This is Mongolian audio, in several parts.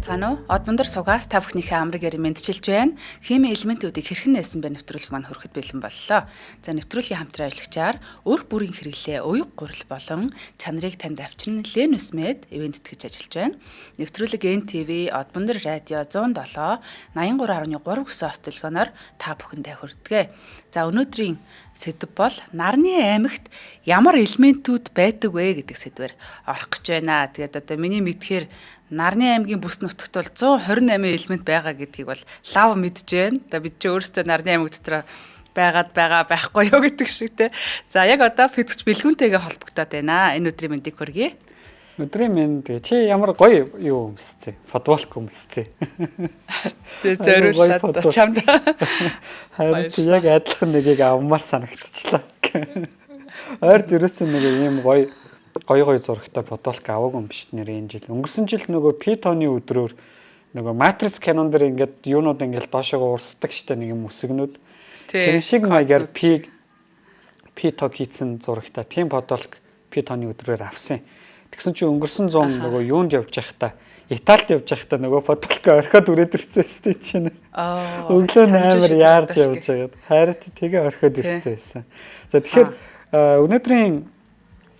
байцгаана уу? Од Бондар сугаас та бүхнийхээ амрыг мэдчилж байна. Хими элементүүдийг хэрхэн нээсэн бэ нэвтрүүлэг маань хүрэхэд бэлэн боллоо. За нэвтрүүлгийн хамтран ажиллагчаар өр бүрийн хэрэглээ, уян гурил болон чанарыг танд авчирн Ленус Мед ивент тэтгэж ажиллаж байна. Нэвтрүүлэг NTV Од Бондар радио 107 83.3 GHz төлгөөнөөр та бүхэндээ хүрдэгэ. За өнөөдрийн сэдв бол нарны аймагт ямар элементүүд байдаг вэ гэдэг сэдвээр орох гэж байна. Тэгээд одоо миний мэдхээр нарны аймгийн бүс нутагт бол 128 элемент байгаа гэдгийг бол лав мэдж байна. Одоо бид ч өөрсдөө нарны аймаг дотор байгаа байхгүй юу гэдэг шиг те. За яг одоо физикч бэлгүүнтэйгээ холбогдоод байна. Энэ өдрийн мэндийг хүргэе. Өдрийн мэнд чи ямар гоё юу өмсцээ. Футболк өмсцээ. Зориуллаад чамд. Харин яг адилхан нэгийг авмаар санагдчихлаа. Ойрд ерөөсөн нэг ийм гоё зурагтай футболк аваагүй юм биш нэр энэ жил. Өнгөрсөн жил нөгөө Питоны өдрөөр нөгөө Matrix Canon дээр ингээд юунууд ингээд доошоо урсдаг штэ нэг юм өсгнүүд. Тэр шиг маягаар Питог хийсэн зурагтай тийм футболк Питоны өдрөөр авсан. Тэгсэн чинь өнгөрсөн 100 нөгөө юунд явж байхдаа Италид явж байхдаа нөгөө футболк орхиод үрээд ирсэн өстэй чинь. Өглөө 8-аар яарч явж байгаад хайрт тэгээ орхиод ирсэн байсан. За тэгэхээр өнөөдрийн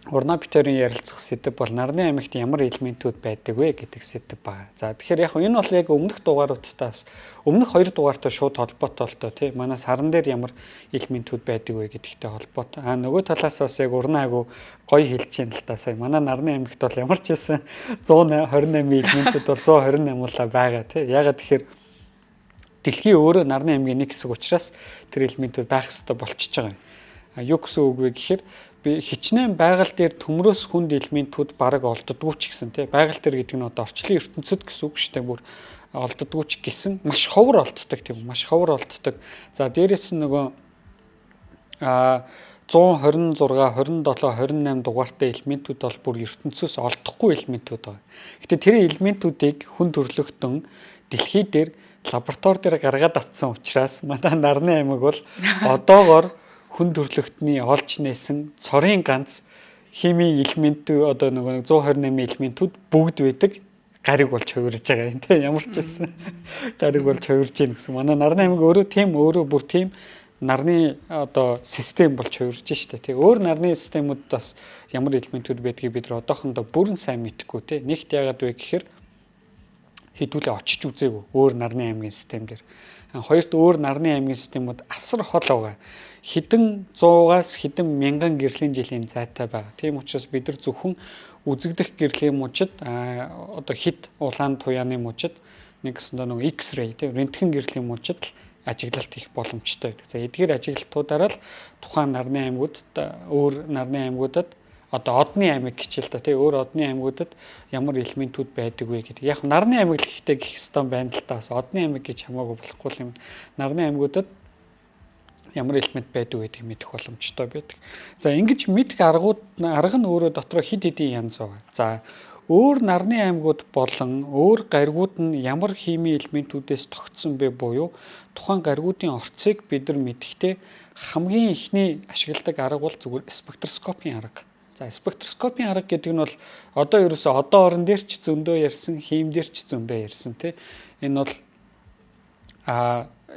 урна битэрийн ярилцах сэдэв бол нарны аймагт ямар элементүүд байдаг вэ гэдэг сэдэв ба. За тэгэхээр яг энэ бол яг өмнөх дугааруудтаас өмнөх 2 дугаартай шууд холбоотой л доо тий. Манай саран дээр ямар элементүүд байдаг вэ гэдэгтэй холбоотой. Нөгөө талаас бас яг урна агуу гоё хэлж чинь л та сая. Манай нарны аймагт бол ямар ч байсан 128 элементүүд бол 128 байгаа тий. Ягаад тэгэхээр дэлхийн өөрөө нарны аймгийн нэг хэсэг учраас тэр элементүүд байх хэрэгтэй болчихж байгаа юм. Юу гэсэн үг вэ гэхээр би хичнээн байгаль дээр төмрөөс хүнд элементүүд бараг олддоггүй ч гэсэн тий байгаль дээр гэдэг нь одоо орчлон ертөнцид гэсэн үг шүү дээ бүр олддоггүй ч гэсэн маш ховор олддог тийм маш ховор олддог. За дээрэс нь нөгөө 126, 27, 28 дугаартай элементүүд бол бүр ертөнцөөс олдохгүй элементүүд байна. Гэтэ тэр элементүүдийг хүн төрлөختөн дэлхий дээр лаборатори дээр гаргаад авсан учраас манай нарны аймаг бол одоогоор хүн төрлөختний олж нээсэн цорын ганц химийн элемент одоо нөгөө 128 элементүүд бүгд байдаг гариг болж хувирж байгаа юм тийм ямар ч байсан гариг болж хувирж гин гэсэн. Манай нарны аймаг өөрөө бүр тийм нарны одоо систем болж хувирж штэ тийм өөр нарны системүүд бас ямар элементүүд байдгийг бид одоохондоо бүрэн сайн мэдэхгүй тийм нэгт яагаад вэ гэхээр хэдүүлээ очиж үзээгүй өөр нарны аймгийн систем дээр. Хоёрт өөр нарны аймгийн системүүд асар хол байгаа. Хэдэн 100-аас хэдэн мянган гэрлийн жилийн зайтай байгаа. Тийм учраас бид нар зөвхөн үзэгдэх гэрлийн мужид одоо хит улаан туяаны мужид нэгсэндээ нөгөө X-ray тийм рентген гэрлийн мужид ажиглалт хийх боломжтой байдаг. За эдгээр ажиглалтуудаараа л тухайн нарны аймагуудад өөр нарны аймагуудад одоо одны аймаг хичээл та тийм өөр одны аймагуудад ямар элементүүд байдаг вэ гэдэг. Яг нарны аймаг гэхдээ гэх хэвээр байна л та бас одны аймаг гэж хамаагүй болохгүй юм. Нарны аймагуудад ямар элемент байдаг гэдгийг мэдэх боломжтой байдаг. За ингэж мэдэх арга нь өөрөө дотроо хэд хэдийн янз байгаа. За өөр нарны аймагуд болон өөр гаригууд нь ямар химийн элементүүдээс тогтсон бэ буюу тухайн гаригуудын орцыг бид нар мэдэхдээ хамгийн ихний ашигладаг арга бол зөвхөн спектроскопийн арга. За спектроскопийн арга гэдэг нь бол одоо ерөөсөө одоо орон дээр ч зөндөө ярьсан, хийм дээр ч зөндөө ярьсан тий. Энэ бол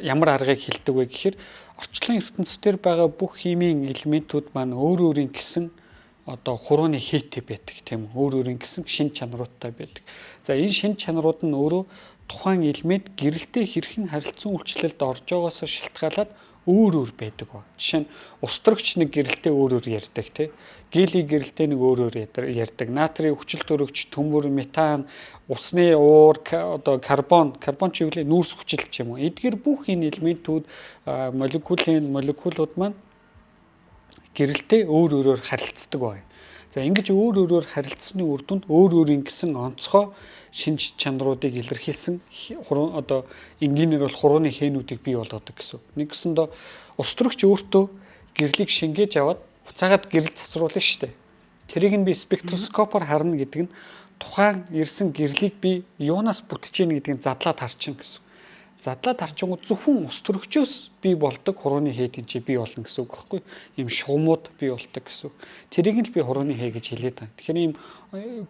ямар аргыг хэлдэг вэ гэхээр орчлон ертөнцийн байгаа бүх химийн элементүүд маань өөр өөрийн гэсэн одоо хурууны хийтэй байдаг тийм үү. Өөр өөрийн гэсэн шин чанаруудтай байдаг. За энэ шин чанарууд нь өөрөө тухайн элемент гэрэлтэй хэрхэн харилцан үйлчлэлд орж байгаагаас шалтгаалаад өөр байдаг ба. Жишээ нь устрагч нэг гэрэлтэй өөр ярьдаг тий. Гели гэрэлтэй нэг өөр ярьдаг. Натрийн хүчил төрөгч, төмөр, метан, усны уур, одоо карбон ч юу вэ? Нүүрс хүчил ч юм уу. Эдгээр бүх энэ элементүүд молекулууд маань гэрэлтэй өөр өөрөөр харилцдаг байна. За ингэж өөр өөрөөр харилцсны үр дүнд өөр өөрийн гэсэн онцгой шинж чанаруудыг илэрхийлсэн одоо энгийнээр бол хурууны хээнүүдийг бий болгодог гэсэн. Нэгсэндээ устрагч өөртөө гэрлийг шингээж аваад буцаагаад гэрэл цацруулна шүү дээ. Тэрийг нь би спектроскопоор харна гэдэг нь тухайн ирсэн гэрлийг би юунаас бүтэж гин гэдгийг задлаад харчихна гэсэн. задлаад харчингууд зөвхөн ус төрөгчөөс бий болдог хурууны хээ тэнцээ бий болно гэсэн үг байхгүй. Ийм шугамуд бий болдог гэсэн. Тэрийг нь л би хурууны хээ гэж хэлээд байна. Тэгэхээр ийм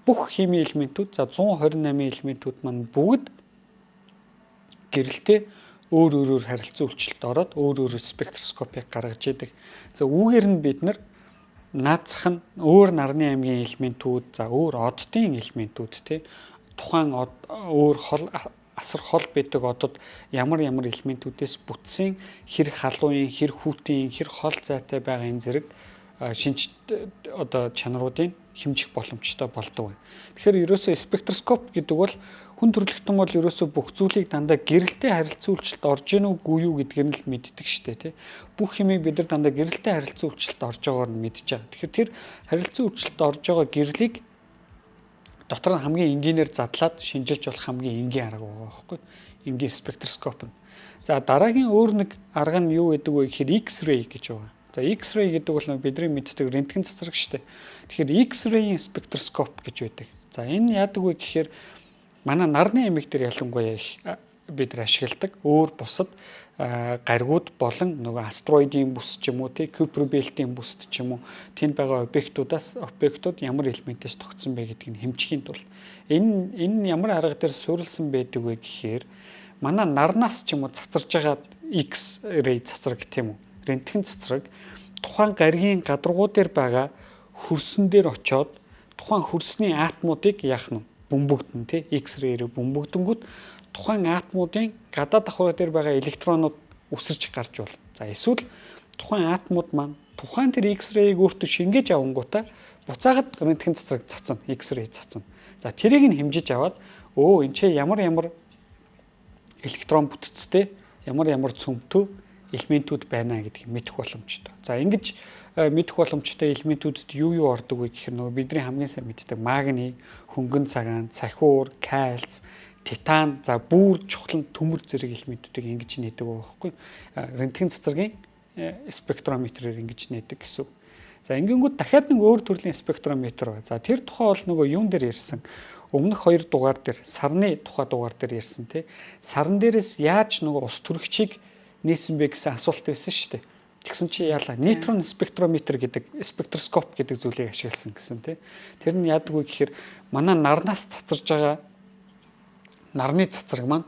бүх хими элементүүд за 128 элементүүд маань бүгд гэрэлтэй өөр өөрөөр харилцан үйлчлэлд ороод өөр өөр спектроскопыг гаргаж идэг. За үүгээр нь бид нар наацх нь өөр нарны аймгийн элементүүд, за өөр оддын элементүүд тий тухайн өөр хол асар хол байдаг одод ямар элементүүдээс бүтсэн хэр халуун, хэр хүүтийн, хэр хол зайтай байгаа энэ зэрэг шинж чанаруудыг хэмжих боломжтой болдог. Тэгэхээр ерөөсөө спектроскоп гэдэг бол хүн төрөлхтөн бол ерөөсөө бүх зүйлийг дандаа гэрэлтэй харилцан үйлчлэлд орж ийн үгүй юу гэдгийг нь л мэддэг шүү дээ, тий. Бүх хэмээг бид нар дандаа гэрэлтэй харилцан үйлчлэлд орж байгаагаар нь мэдж байгаа. Тэгэхээр тэр харилцан үйлчлэлд орж байгаа гэрлийг дотор нь хамгийн энгийнээр задлаад шинжилж болох хамгийн энгийн арга байгаа байхгүй. Энгийн спектроскоп нь. За дараагийн өөр нэг арга нь юу гэдэг вэ гэхээр X-ray гэж байгаа. За X-ray гэдэг бол бидний мэддэг рентген цэцрэг шүү дээ. Тэгэхээр X-ray-ийн спектроскоп гэж байдаг. За энэ яадаг вэ гэхээр манай нарны аймаг дээр ялангуяа их бид нар ашигладаг өөр бусад гаригууд болон нөгөө астероидын бүс ч юм уу тий Kuiper Belt-ийн бүст ч юм уу тэнд байгаа объектууд ямар элементээс тогтсон бэ гэдгийг хэмжихийн тулд энэ ямар арга дээр суурилсан байдаг вэ гэхээр манай нарнаас ч юм уу цацарж байгаа X-ray цацраг тийм үү рентген цацраг тухайн гаригийн гадаргуу дээр байгаа хөрсөн дээр очиод тухайн хөрсний атомуудыг яах нь бөмбөгдөн тий X-ray-ээр бөмбөгдөнгүүд тухайн атомуудын гадаад давхар дээр байгаа электронууд үсэрч гарч болно. За эсвэл тухайн атомууд маань тухайн тэр X-ray-г өөртөө шингээж авангуудаа буцаагаад рентген цэцрэг цацсан, X-ray цацсан. За тэрийг нь хэмжиж аваад энэ ч ямар электрон бүтцтэй, ямар цөмтөө элементүүд байна гэдгийг мэдэх боломжтой. За ингэж мэдэх боломжтой элементүүдэд юу ордог вэ гэхээр нөгөө бидний хамгийн сайн мэддэг магний, хөнгөн цагаан, цахиур, кальц, титан, за бүр чухал төмөр зэрэг элементүүдийг ингэж нээдэг байхгүй. Рентген цэцэргийн спектрометрээр ингэж нээдэг гэсэн. За ингэнгүүт дахиад нэг өөр төрлийн спектрометр байна. За тэр тухай бол нөгөө юун дээр ярьсан. Өмнөх 2 дугаар дээр сарны тухай дугаар дээр ярьсан тий. Сарн дээрээс яаж нөгөө ус төрөгчийг нээсэн бэ гэсэн асуулт байсан шүү дээ. Тэгсэн чи яалаа нейтрон спектрометр гэдэг спектроскоп гэдэг зүйлийг ашигласан гэсэн тий. Тэр нь яадаг вэ гэхээр манай нарнаас цацарж байгаа нарны цацраг маань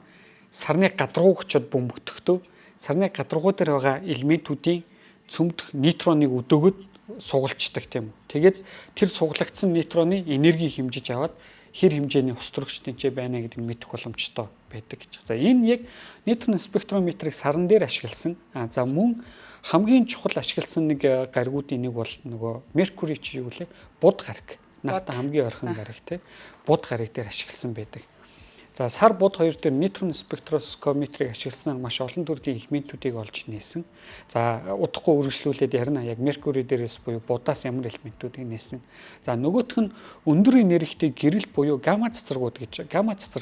сарны гадаргуу очиод бөмбөгдөхдөө сарны гадаргуу дээр байгаа элементүүдийн цөмдөх нейтроныг өдөөгд сугалцдаг тийм үү. Тэгээд тэр суглагдсан нейтроны энерги хэмжиж аваад хэр хэмжээний ус төрөгч тэнцээ байна гэдгийг мэдэх боломжтой байдаг гэж. За энэ яг нейтрон спектрометрийг сарн дээр ашигласан. За мөн хамгийн чухал ашигласан нэг гаригуудын нэг бол нөгөө Mercury чи юу лээ? Буд гариг. Нартай хамгийн ойрхон гариг тий. Буд гариг дээр ашигласан байдаг. За сар буд хоёр дээр нейтрон спектроскометрийг ашигласнаар маш олон төрлийн элементүүдийг олж нээсэн. За удахгүй үргэлжлүүлээд ярина яг Mercury дээрээс буюу будаас ямар элементүүдийг нээсэн. За нөгөөх нь өндөр энергитэй гэрэл буюу гамма цэцрэгүүд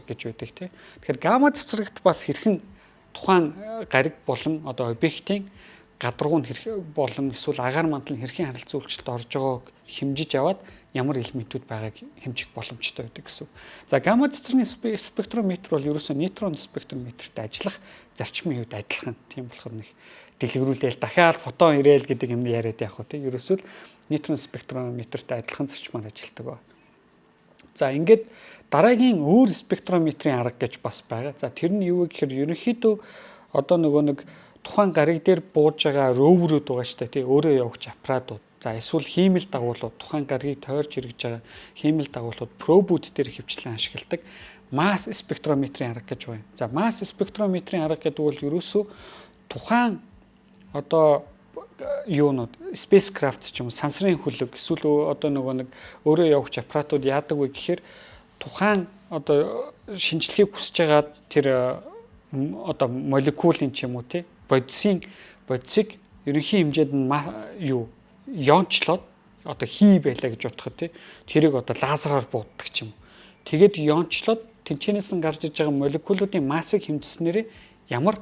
гэж байдаг тийм. Тэгэхээр гамма цэцрэгт бас хэрхэн тухайн гариг болон объектын гадаргуу нь болон эсвэл агаар мандал нь хэрхэн харилцан үйлчлэлд орж байгааг хэмжиж аваад ямар элементүүд байгааг хэмжих боломжтой байдаг гэсэн. За гамма цэцрийн спектрометр бол ерөөсөө нейтрон спектрометртэй ажиллах зарчмын хувьд адилхан. Тийм болохоор нэг дэлгэрүүлэл дахиад фотон ирээл гэдэг юм яриад явах уу тийм. Ерөөсөө нейтрон спектрометртэй адилхан зарчмаар ажилладаг ба. За ингээд дараагийн өөр спектрометрийн арга гэж бас байгаа. За тэр нь юу вэ гэхээр ерөнхийдөө нөгөө нэг тухайн гариг дээр бууж байгаа роверүүд байгаа шүү дээ тий. Өөрөө явагч аппаратууд. За эсвэл хиймэл дагуулууд тухайн гаригийг тойрч эргэж байгаа хиймэл дагуулууд пробүүд дээр хөвчлэн ашигладаг масс спектрометрийн арга гэж байна. За масс спектрометрийн арга гэдэг бол ерөөсөө тухайн юунууд spacecraft ч юм уу сансрын хөлөг эсвэл нөгөө нэг өөрөө явагч аппаратууд яадаг вэ гэхээр тухайн шинжилгээг хүсэж байгаа тэр молекулын ч юм уу тий бодисыг ерөнхий хэмжээнд нь иончлоод хий байлаа гэж бодоход тий тэрийг лазераар бууддаг ч юм. Тэгээд иончлоод тэнцэнээс нь гарч иж байгаа молекулуудын массыг хэмжснээр ямар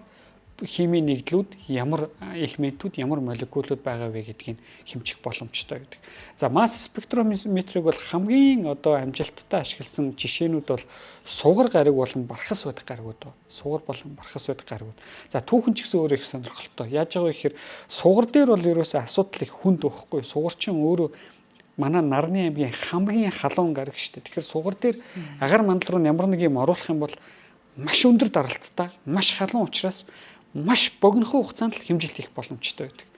химийн нэгдлүүд ямар элементүүд, ямар молекулууд байгаа вэ гэдгийг хэмжих боломжтой гэдэг. За масс спектрометрийг бол хамгийн одоо амжилттай ашигласан жишээнүүд бол сугар гариг болон бархас байдаг гаригуд. Сугар болон бархас байдаг гаригуд. За түүхэн ч гэсэн өөрөө их сонирхолтой. Яаж байгаа вэ гэхээр сугар дээр бол ерөөсөө асуудал их хүнд байхгүй. Сугар чинь өөрөө манай Нарны аймгийн хамгийн халуун гариг шүү дээ. Тэгэхээр сугар дээр агаар мандал руу ямар нэг юм оруулах юм бол маш өндөр даралттай, маш халуун учраас маш богино хугацаанд л хэмжилт хийх боломжтой байдаг.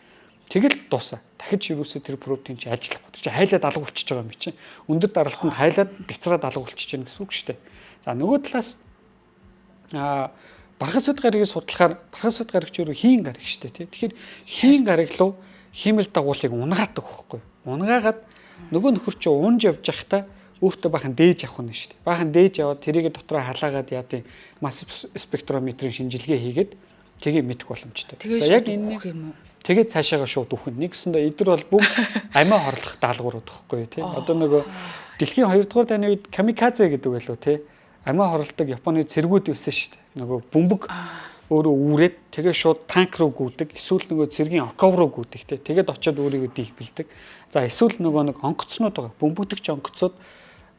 Тэгэл дуусаа. Дахиж юусоо тэр протеин чи ажиллахгүй. Тэр чи хайлаад алга болчихж байгаа юм чи. Өндөр даралтанд хайлаад бяцраад алга болчихж байна гэсэн үг шүү дээ. За нөгөө талаас бархас бод гаригийг судлахаар бархас бод гариг ч өөрөө хийн гариг шүү дээ. Тэгэхээр хийн гариг руу хиймэл дагуулыг унгаадаг байхгүй. Унгаагаад нөгөө нөхөр чи уунж явж байхдаа өөртөө бахан дээж авах нь шүү дээ. Бахан дээж яваад тэрийг дотроо халаагаад яа тийм масс спектрометрийн шинжилгээ хийгээд тэгээ мэдэх боломжтой. За яг энэ юм уу? Тэгээд цаашаага шууд үхэн. Нэгсэндээ эдгээр бол бүгд амиа хорлох даалгаврууд гэхгүй тий. Одоо нөгөө дэлхийн 2 дугаар дайны үед камикадзе гэдэг байлоо тий. Амиа хорлдог Японы цэргүүд байсан шүү дээ. Нөгөө бөмбөг өөрөө үүрээд тэгээ шууд танк руу гүйдэг. Эсвэл нөгөө цэргийн оков руу гүйдэг тий. Тэгээд очиод өөрийгөө дийлбэлдэг. За эсвэл нөгөө нэг онгоцнууд байгаа. Бөмбөгдөгч онгоцод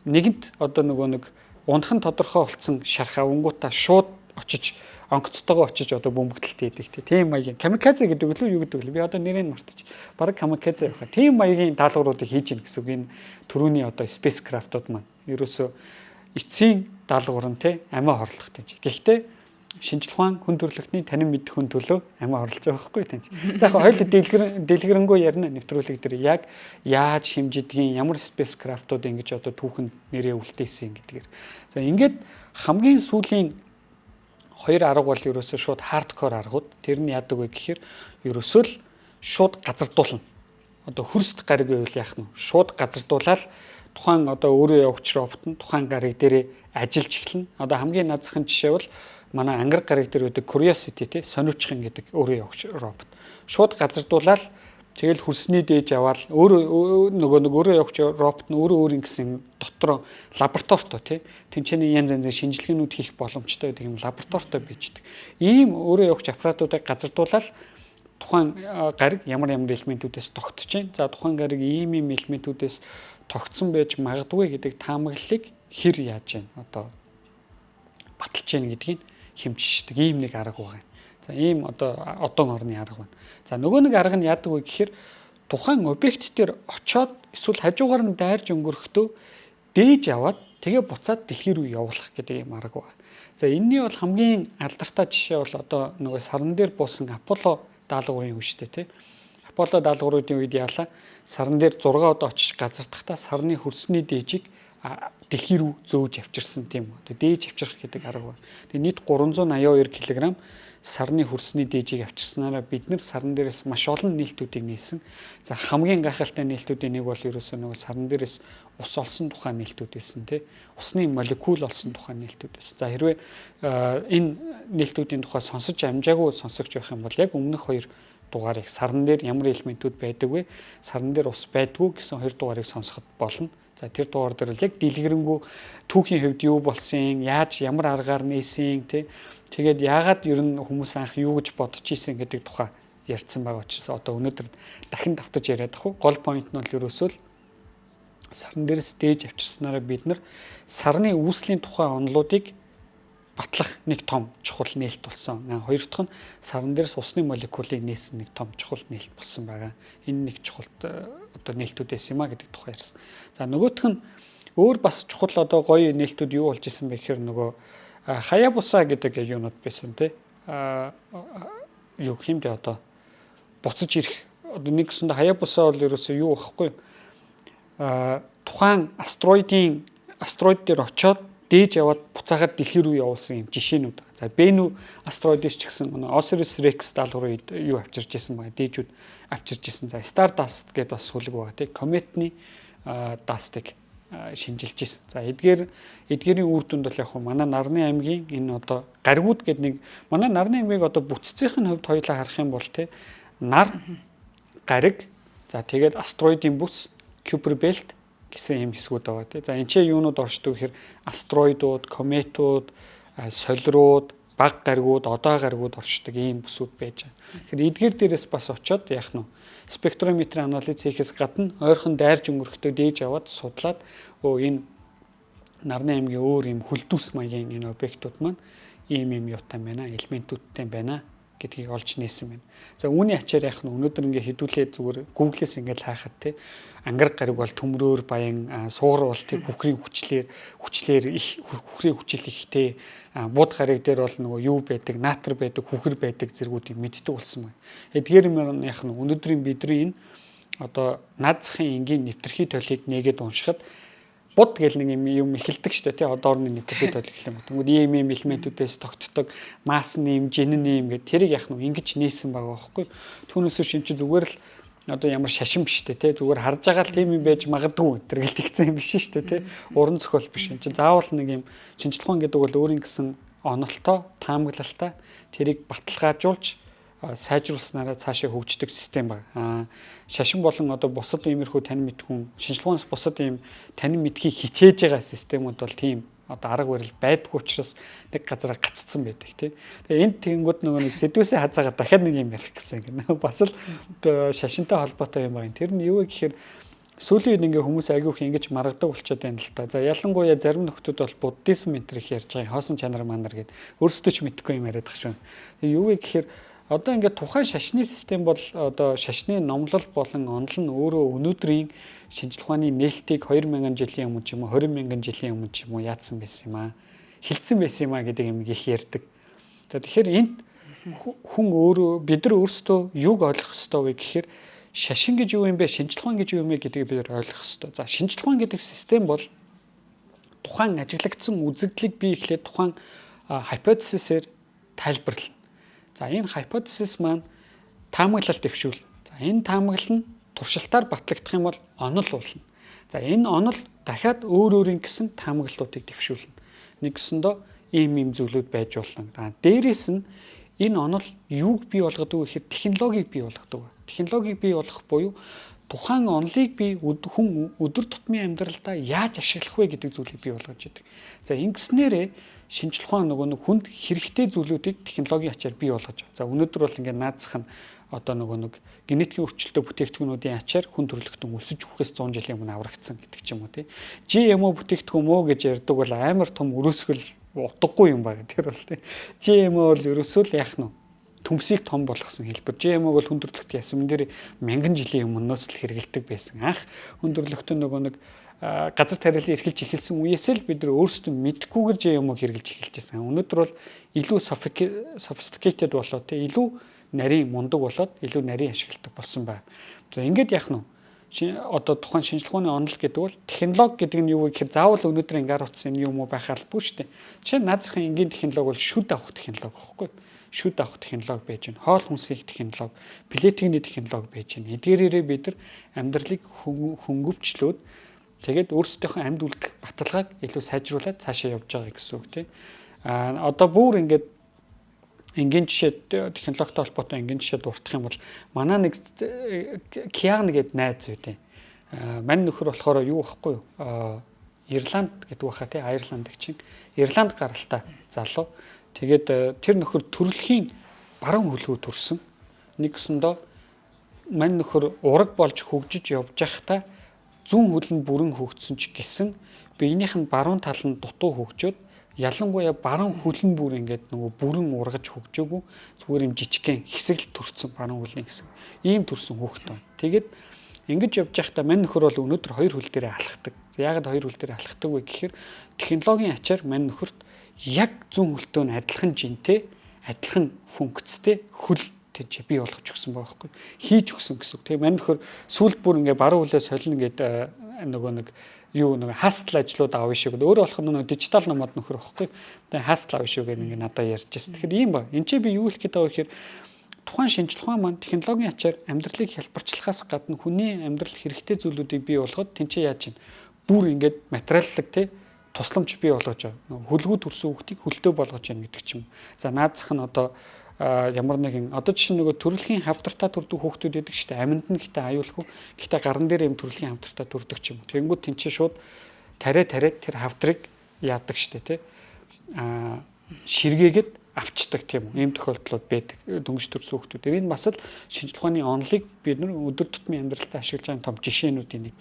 нэгэнт одоо нөгөө нэг унах нь тодорхой болсон шарх авангуудаа шууд очиж онгоцтойгоо очиж одоо бөмбөгдөлт хийдэг тийм маягийн камикадзе гэдэг л юу гэдэг вэ? Би одоо нэрийг мартаж. Бараг камикадзе явах. Тийм маягийн даалгавруудыг хийж гин гэсэн үг. Энэ түрүүний одоо спейс крафтууд маань ерөөсөө эцсийн даалгавар нь те амиа хорлох тийм. Гэхдээ шинжлэх ухаан хүн төрөлхтний танин мэдэх хүн төлөө амиа хорлож байгаа байхгүй тийм. За яг хоёул дэлгэрэнгүй ярина нэвтрүүлэг дээр яг яаж хэмжидгийн ямар спейс крафтууд ингэж одоо түүхэнд нэрээ үлдээсэн гэдгээр. За ингээд хамгийн сүүлийн хоёр арга бол ерөөсөө шууд хардкор аргууд. Тэр нь яадаг вэ гэхээр ерөөсөө л шууд газардуулна. Одоо хөрст гариг байвал яах нь? Шууд газардуулаад тухайн одоо өөрөө явагч робот нь тухайн гариг дээрээ ажиллаж эхэлнэ. Одоо хамгийн наазахын жишээ бол манай ангар гариг дээр байдаг Curiosity тий сониучхан гэдэг өөрөө явагч робот. Шууд газардуулаад тэгэл хөрсний дээж аваад өөрөө өөрөө явагч робот нь өөрөө ингэсэн дотор лабораторитой тий тэнцэний янз янзын шинжилгээнүүд хийх боломжтой гэдэг юм лабораторитой байждаг. Ийм өөрөө явагч аппаратуудыг газардуулаад тухайн гариг ямар элементүүдээс тогтож байна. За тухайн гариг ийм элементүүдээс тогтсон байж магадгүй гэдэг таамаглалыг хэр яаж байна одоо баталж байна гэдгийг хэмжиждэг ийм нэг арга байна. За ийм одоо одон орны арга байна. За нөгөө нэг арга нь яадаг вэ гэхээр тухайн объект дээр очиод эсвэл хажуугаар нь дайрж өнгөрөхдөө дээж аваад тэгээ буцаад дэлхий рүү явуулах гэдэг юм арга байна. За энэний бол хамгийн алдартай жишээ бол одоо нөгөө сарн дээр буусан Аполло даалгаврын үе шүү дээ тий. Аполло даалгавруудын үед яалаа сарн дээр 6 удаа очиж газардахдаа сарны хөрсний дээжийг дэлхий рүү зөөж авчирсан тийм үү. Дээж авчрах гэдэг арга байна. Тэгээ нийт 382 кг сарны хөрсний дээжийг авчирснараа бид нэр сарн дээрээс маш олон нээлтүүдийг нээсэн. За хамгийн гайхалтай нээлтүүдийн нэг бол ерөөсөө нөгөө сарн дээрээс ус олсон тухайн нээлтүүд байсан тий. Усны молекул олсон тухайн нээлтүүд байсан. За хэрвээ энэ нээлтүүдийн тухай сонсож амжаагүй сонсогч байх юм бол яг өмнөх 2 дугаарыг сарн дээр ямар элементүүд байдаг вэ? Сарн дээр ус байдгүй гэсэн 2 дугаарыг сонсоход болно. За тэр дугаар дээр л яг дэлгэрэнгүй түүхийн хувьд юу болсон, яаж ямар аргаар нээсэн тий. Тэгээд яагаад ер нь хүмүүс анх юу гэж бодож ийсэн гэдэг тухай ярьсан байгаа учраас одоо өнөөдөр дахин давтаж яриад ах уу. Гол point нь бол ерөөсөө л сарн дээрээс дээж авчирснараа бид нар сарны үүслийн тухай онолуудыг батлах нэг том чухал нээлт болсон. Хоёр дахь нь сарн дээрээс усны молекулыг нээсэн нэг том чухал нээлт болсон байгаа. Энэ нэг чухал одоо нээлтүүдээс юм а гэдэг тухай ярьсан. За нөгөөх нь өөр бас чухал одоо гоё нээлтүүд юу болж исэн бэ гэхээр нөгөө Хаябуса гэдэг юунод байсан тий. Юу хэмдэ одоо буцаж ирэх. Одоо нэгсэнд Хаябуса бол ерөөсөө юу байхгүй. Тухайн астероид дээр очиод дээж яваад буцаагаад дэлхий рүү явуулсан юм жишээнүүд. За Бэну астероидс ч гэсэн Osiris Rex даалгаврын юу авчирч ирсэн байгаа. Дээжүүд авчирч ирсэн. За Stardust гэдэг бас сүлэг байгаа тий. Кометны дастыг шинжилж ирсэн. За эдгээрийн үр дүнд бол яг хөө манай Нарны аймгийн энэ одоо гаригууд гэдэг нэг манай Нарны аймгийг одоо бүтцийн хувьд хоёулаа харах юм бол тий нар гариг за тэгээд астероидын бүс Kuiper belt гэсэн юм хэсгүүд байгаа тий. За энэ ч юунууд оршдог гэхээр астероидууд, кометууд, солирууд, баг гаригууд, одоо гаригууд оршдог ийм бүсүүд байж байгаа. Тэгэхээр эдгээр дээрээс бас очиод яах нь спектрометрийн анализ хийхээс гадна ойрхон дайрж өнгөрөхдөө дээж аваад судлаад энэ нарны аймгийн өөр ийм хөлдүүс маягийн энэ объектууд маань ийм юутай байна, элементүүдтэй байна гэдгийг олж нээсэн байна. За үүний ачаар яах нь өнөөдөр ингээ хэдүүлээ зүгээр Google-с ингээ хаахад те ангараг гариг бол төмрөөр баян, суугар бол те хүхрийн хүчлэр их хүхрийн хүчил ихтэй, бууд гариг дээр бол нөгөө юу байдаг, натр байдаг, хүхэр байдаг зэргүүдийг мэддэг болсон байна. Эдгээр юм яах нь өнөөдрийн бидний энэ одоо наад захын энгийн нэвтрхий толийг нээгээд уншихад бод гэл нэг юм эхэлдэг штэ тий одоорны нэвтрхий тойл гэх юм. Тэгвэл ийм элементүүдээс тогтдог масс нэм, жин нэм гэдэг тэрийг яах нь ингэж нээсэн байгаа байхгүй. Түүнээс шин чи зүгээр л одоо ямар шашин биш тий зүгээр харж байгаа л тийм юм байж магадгүй тэргэлт ихсэн юм биш штэ тий уран зохиол биш юм чи заавал нэг юм шинжилгээ гэдэг бол өөрийн гэсэн онолтой таамаглалтай тэрийг баталгаажуулж сайжруулснараа цаашаа хөгждөг систем байна. Шашин болон одоо бусад иймэрхүү танин мэдхүүн шинжилгоонос бусад ийм танин мэдхийг хичээж байгаа системүүд бол тийм одоо арга барил байдгүй учраас нэг газараа гаццсан байдаг тий. Тэгээ энд тэгэнгүүт нөгөө сэдвээсээ хазаагаад дахиад нэг юм ярих гэсэн гэнэ. Бас л шашинтай холбоотой юм байна. Тэр нь юу вэ гэхээр сүүлийн үед ингээ хүмүүс агиух ингэж маргадаг болчиход байна л та. За ялангуяа зарим нөхдүүд бол буддизм энэ их ярьж байгаа хоосон чанар манар гэд өөрсдөө ч мэдхгүй юм яриад байгаа шин. Тэгээ юу вэ гэхээр одоо ингээд тухайн шашны систем бол одоо шашны номлол болон онол нь өөрөө өнөөдрийн шинжлэх ухааны нээлтийг 2000 жилийн өмнө ч юм уу 20,000 жилийн өмнө ч юм уу яатсан байсан юм аа. Хилцсэн байсан юм аа гэдэг юм их ярьдаг. Тэгэхээр энд хүн өөрөө бид нар өөрсдөө юг ойлгох ёстой вэ гэхээр шашин гэж юу юм бэ? Шинжлэх ухаан гэж юу юм бэ гэдгийг бид нар ойлгох ёстой. За шинжлэх ухаан гэдэг систем бол тухайн ажиглагдсан үзэгдлийг бий эхлээд тухайн hypothesis-ээр тайлбарлана. За энэ hypothesis маань таамаглалт дэвшүүл. За энэ таамаглал нь туршилтаар батлагдах юм бол онол болно. За энэ онол дахиад өөр өөрийн гэсэн таамаглалтуудыг дэвшүүлнэ. Нэгсэндөө ийм зүйлүүд байж болно. Дээрээс нь энэ онол юуг бий болгодог вэ гэхээр технологиг бий болгодог. Технологиг бий болгох буюу тухайн онолыг би хүн өдөр тутмын амьдралдаа яаж ашиглах вэ гэдэг зүйлийг бий болгож байдаг. За ингэснээрээ шинжлэх ухаан нөгөө хүнд хэрэгтэй зүйлүүдийг технологийн ачаар бий болгож. За өнөөдөр бол ингээд наазах нь одоо нөгөө генетикийн өрчлөлтөө бүтээгдэхүүнүүдийн ачаар хүн төрөлхтөн өсөж өгөхөөс 100 жилийн өмнө аврагдсан гэдэг ч юм уу тий. GMO бүтээгдэхүүн муу гэж ярьдаг бол амар том өрөөсгөл утгагүй юм байна. Тэр бол тий. GMO бол ерөөсөө л яах нь төмсийг том болгосон хэлбэр. GMO бол хүн төрөлхтөн ясман дээр мянган жилийн өмнөөс л хэрэгэлдэг байсан. Анх хүн төрөлхтөн нөгөө газар тариалан эрхэлж эхэлсэн үеэс л бид нар өөрсдөө мэдхгүйгээр GMO хэрэглэж эхэлж байсан. Өнөөдөр бол илүү sophisticated болоод илүү нарийн мундаг болоод илүү нарийн ашигладаг болсон байна. За ингээд яах нь одоо тухайн шинжлэх ухааны онол гэдэг бол технологи гэдэг нь юу вэ гэхээр заавал өнөөдөр ингээд утсан юм уу байх албагүй шүү дээ. Жишээ нь наазахын энгийн технологи бол шүд авах технологи байхгүй. Шүд авах технологи байж байна. Хоол хүнсийн технологи, плетигний технологи байж байна. Эдгээрээ бид нар амьдралыг хөнгөвчлөөд тэгээд өөрсдийнхөө амьд үлдэх баталгааг илүү сайжруулад цаашаа явж байгаа гэсэн үг тийм. Одоо бүр ингээд энгийн жишээ технологитой холбоотой энгийн жишээ дурдах юм бол манай нэг Киан гэдэг найз үгүй. Мань нөхөр болохоор юу байхгүй юу? Ирланд гэдэг баха тий Айрланд гэх чинь Ирланд гаралтай залуу. Тэгээд тэр нөхөр төрөлхийн баруун хөлгөө төрсөн. Нэгсэндөө мань нөхөр ураг болж хөгжиж явж байхдаа зүүн хөл нь бүрэн хөгжсөн ч гэсэн биенийх нь баруун тал нь дутуу хөгжөөд ялангуяа баруун хөл нь бүр ингээд нөгөө бүрэн ургаж хөгжөөгүй зүгээр юм жижигхэн хэсэг төрсөн баруун хөлний хэсэг. Ийм төрсөн хүүхэд байна. Тэгээд ингэж явж байхдаа мань нөхөр бол өнөөдөр хоёр хөл дээрээ алхдаг. Яагаад хоёр хөл дээрээ алхдаг вэ гэхээр технологийн ачаар мань нөхөрт яг зүүн хөлтөө нь адилхан жинтэй, адилхан функцтэй хөл тийч бий болгож өгсөн байгаа байхгүй хийж өгсөн гэсэн үг. Тэгээ мань нөхөр сүүлд бүр ингээ баруун хөлөө солино гэдэг нөгөө нэг юу нэг хастл ажлууд аав шиг өөрөө болох нь нөгөө дижитал номод нөхөр байхгүй. Тэгээ хастл аав шиг ингээ надад ярьж байсан. Тэгэхээр ийм ба. Энд чи би юу хэлэх гээд байгаа вэ гэхээр тухайн шинжлэх ухаан маань технологийн ачаар амьдралыг хялбарчлахаас гадна хүний амьдрал хэрэгтэй зүйлүүдийг бий болгоод тэнцээ яаж чинь бүр ингээ материаллаг тий тусламж бий болгож байгаа. Хөлгөө төрсөн хүүхдийг хөлтөө болгож яана гэдэг ч юм. За наазах нь одоо ямар нэгэн одоо жишээ нөгөө төрөлхийн хавтартаа төрдөг хүүхдүүд байдаг шүү дээ. Аминд нь гэхдээ аюулгүй. Гэхдээ гаран дээр юм төрөлхийн хавтартаа төрдөг ч юм. Тэнгүүд тэнцээ шууд тараад тэр хавтрыг яадаг шүү дээ, тий. Ширгээгээд авчдаг тийм үү. Ийм тохиолдлууд байдаг. Дөнгөж төрсөн хүүхдүүд. Энэ бас л шинжлэх ухааны онолыг бид нар өдөр тутмын амьдралд ашиглаж байгаа том жишээнүүдийн нэг.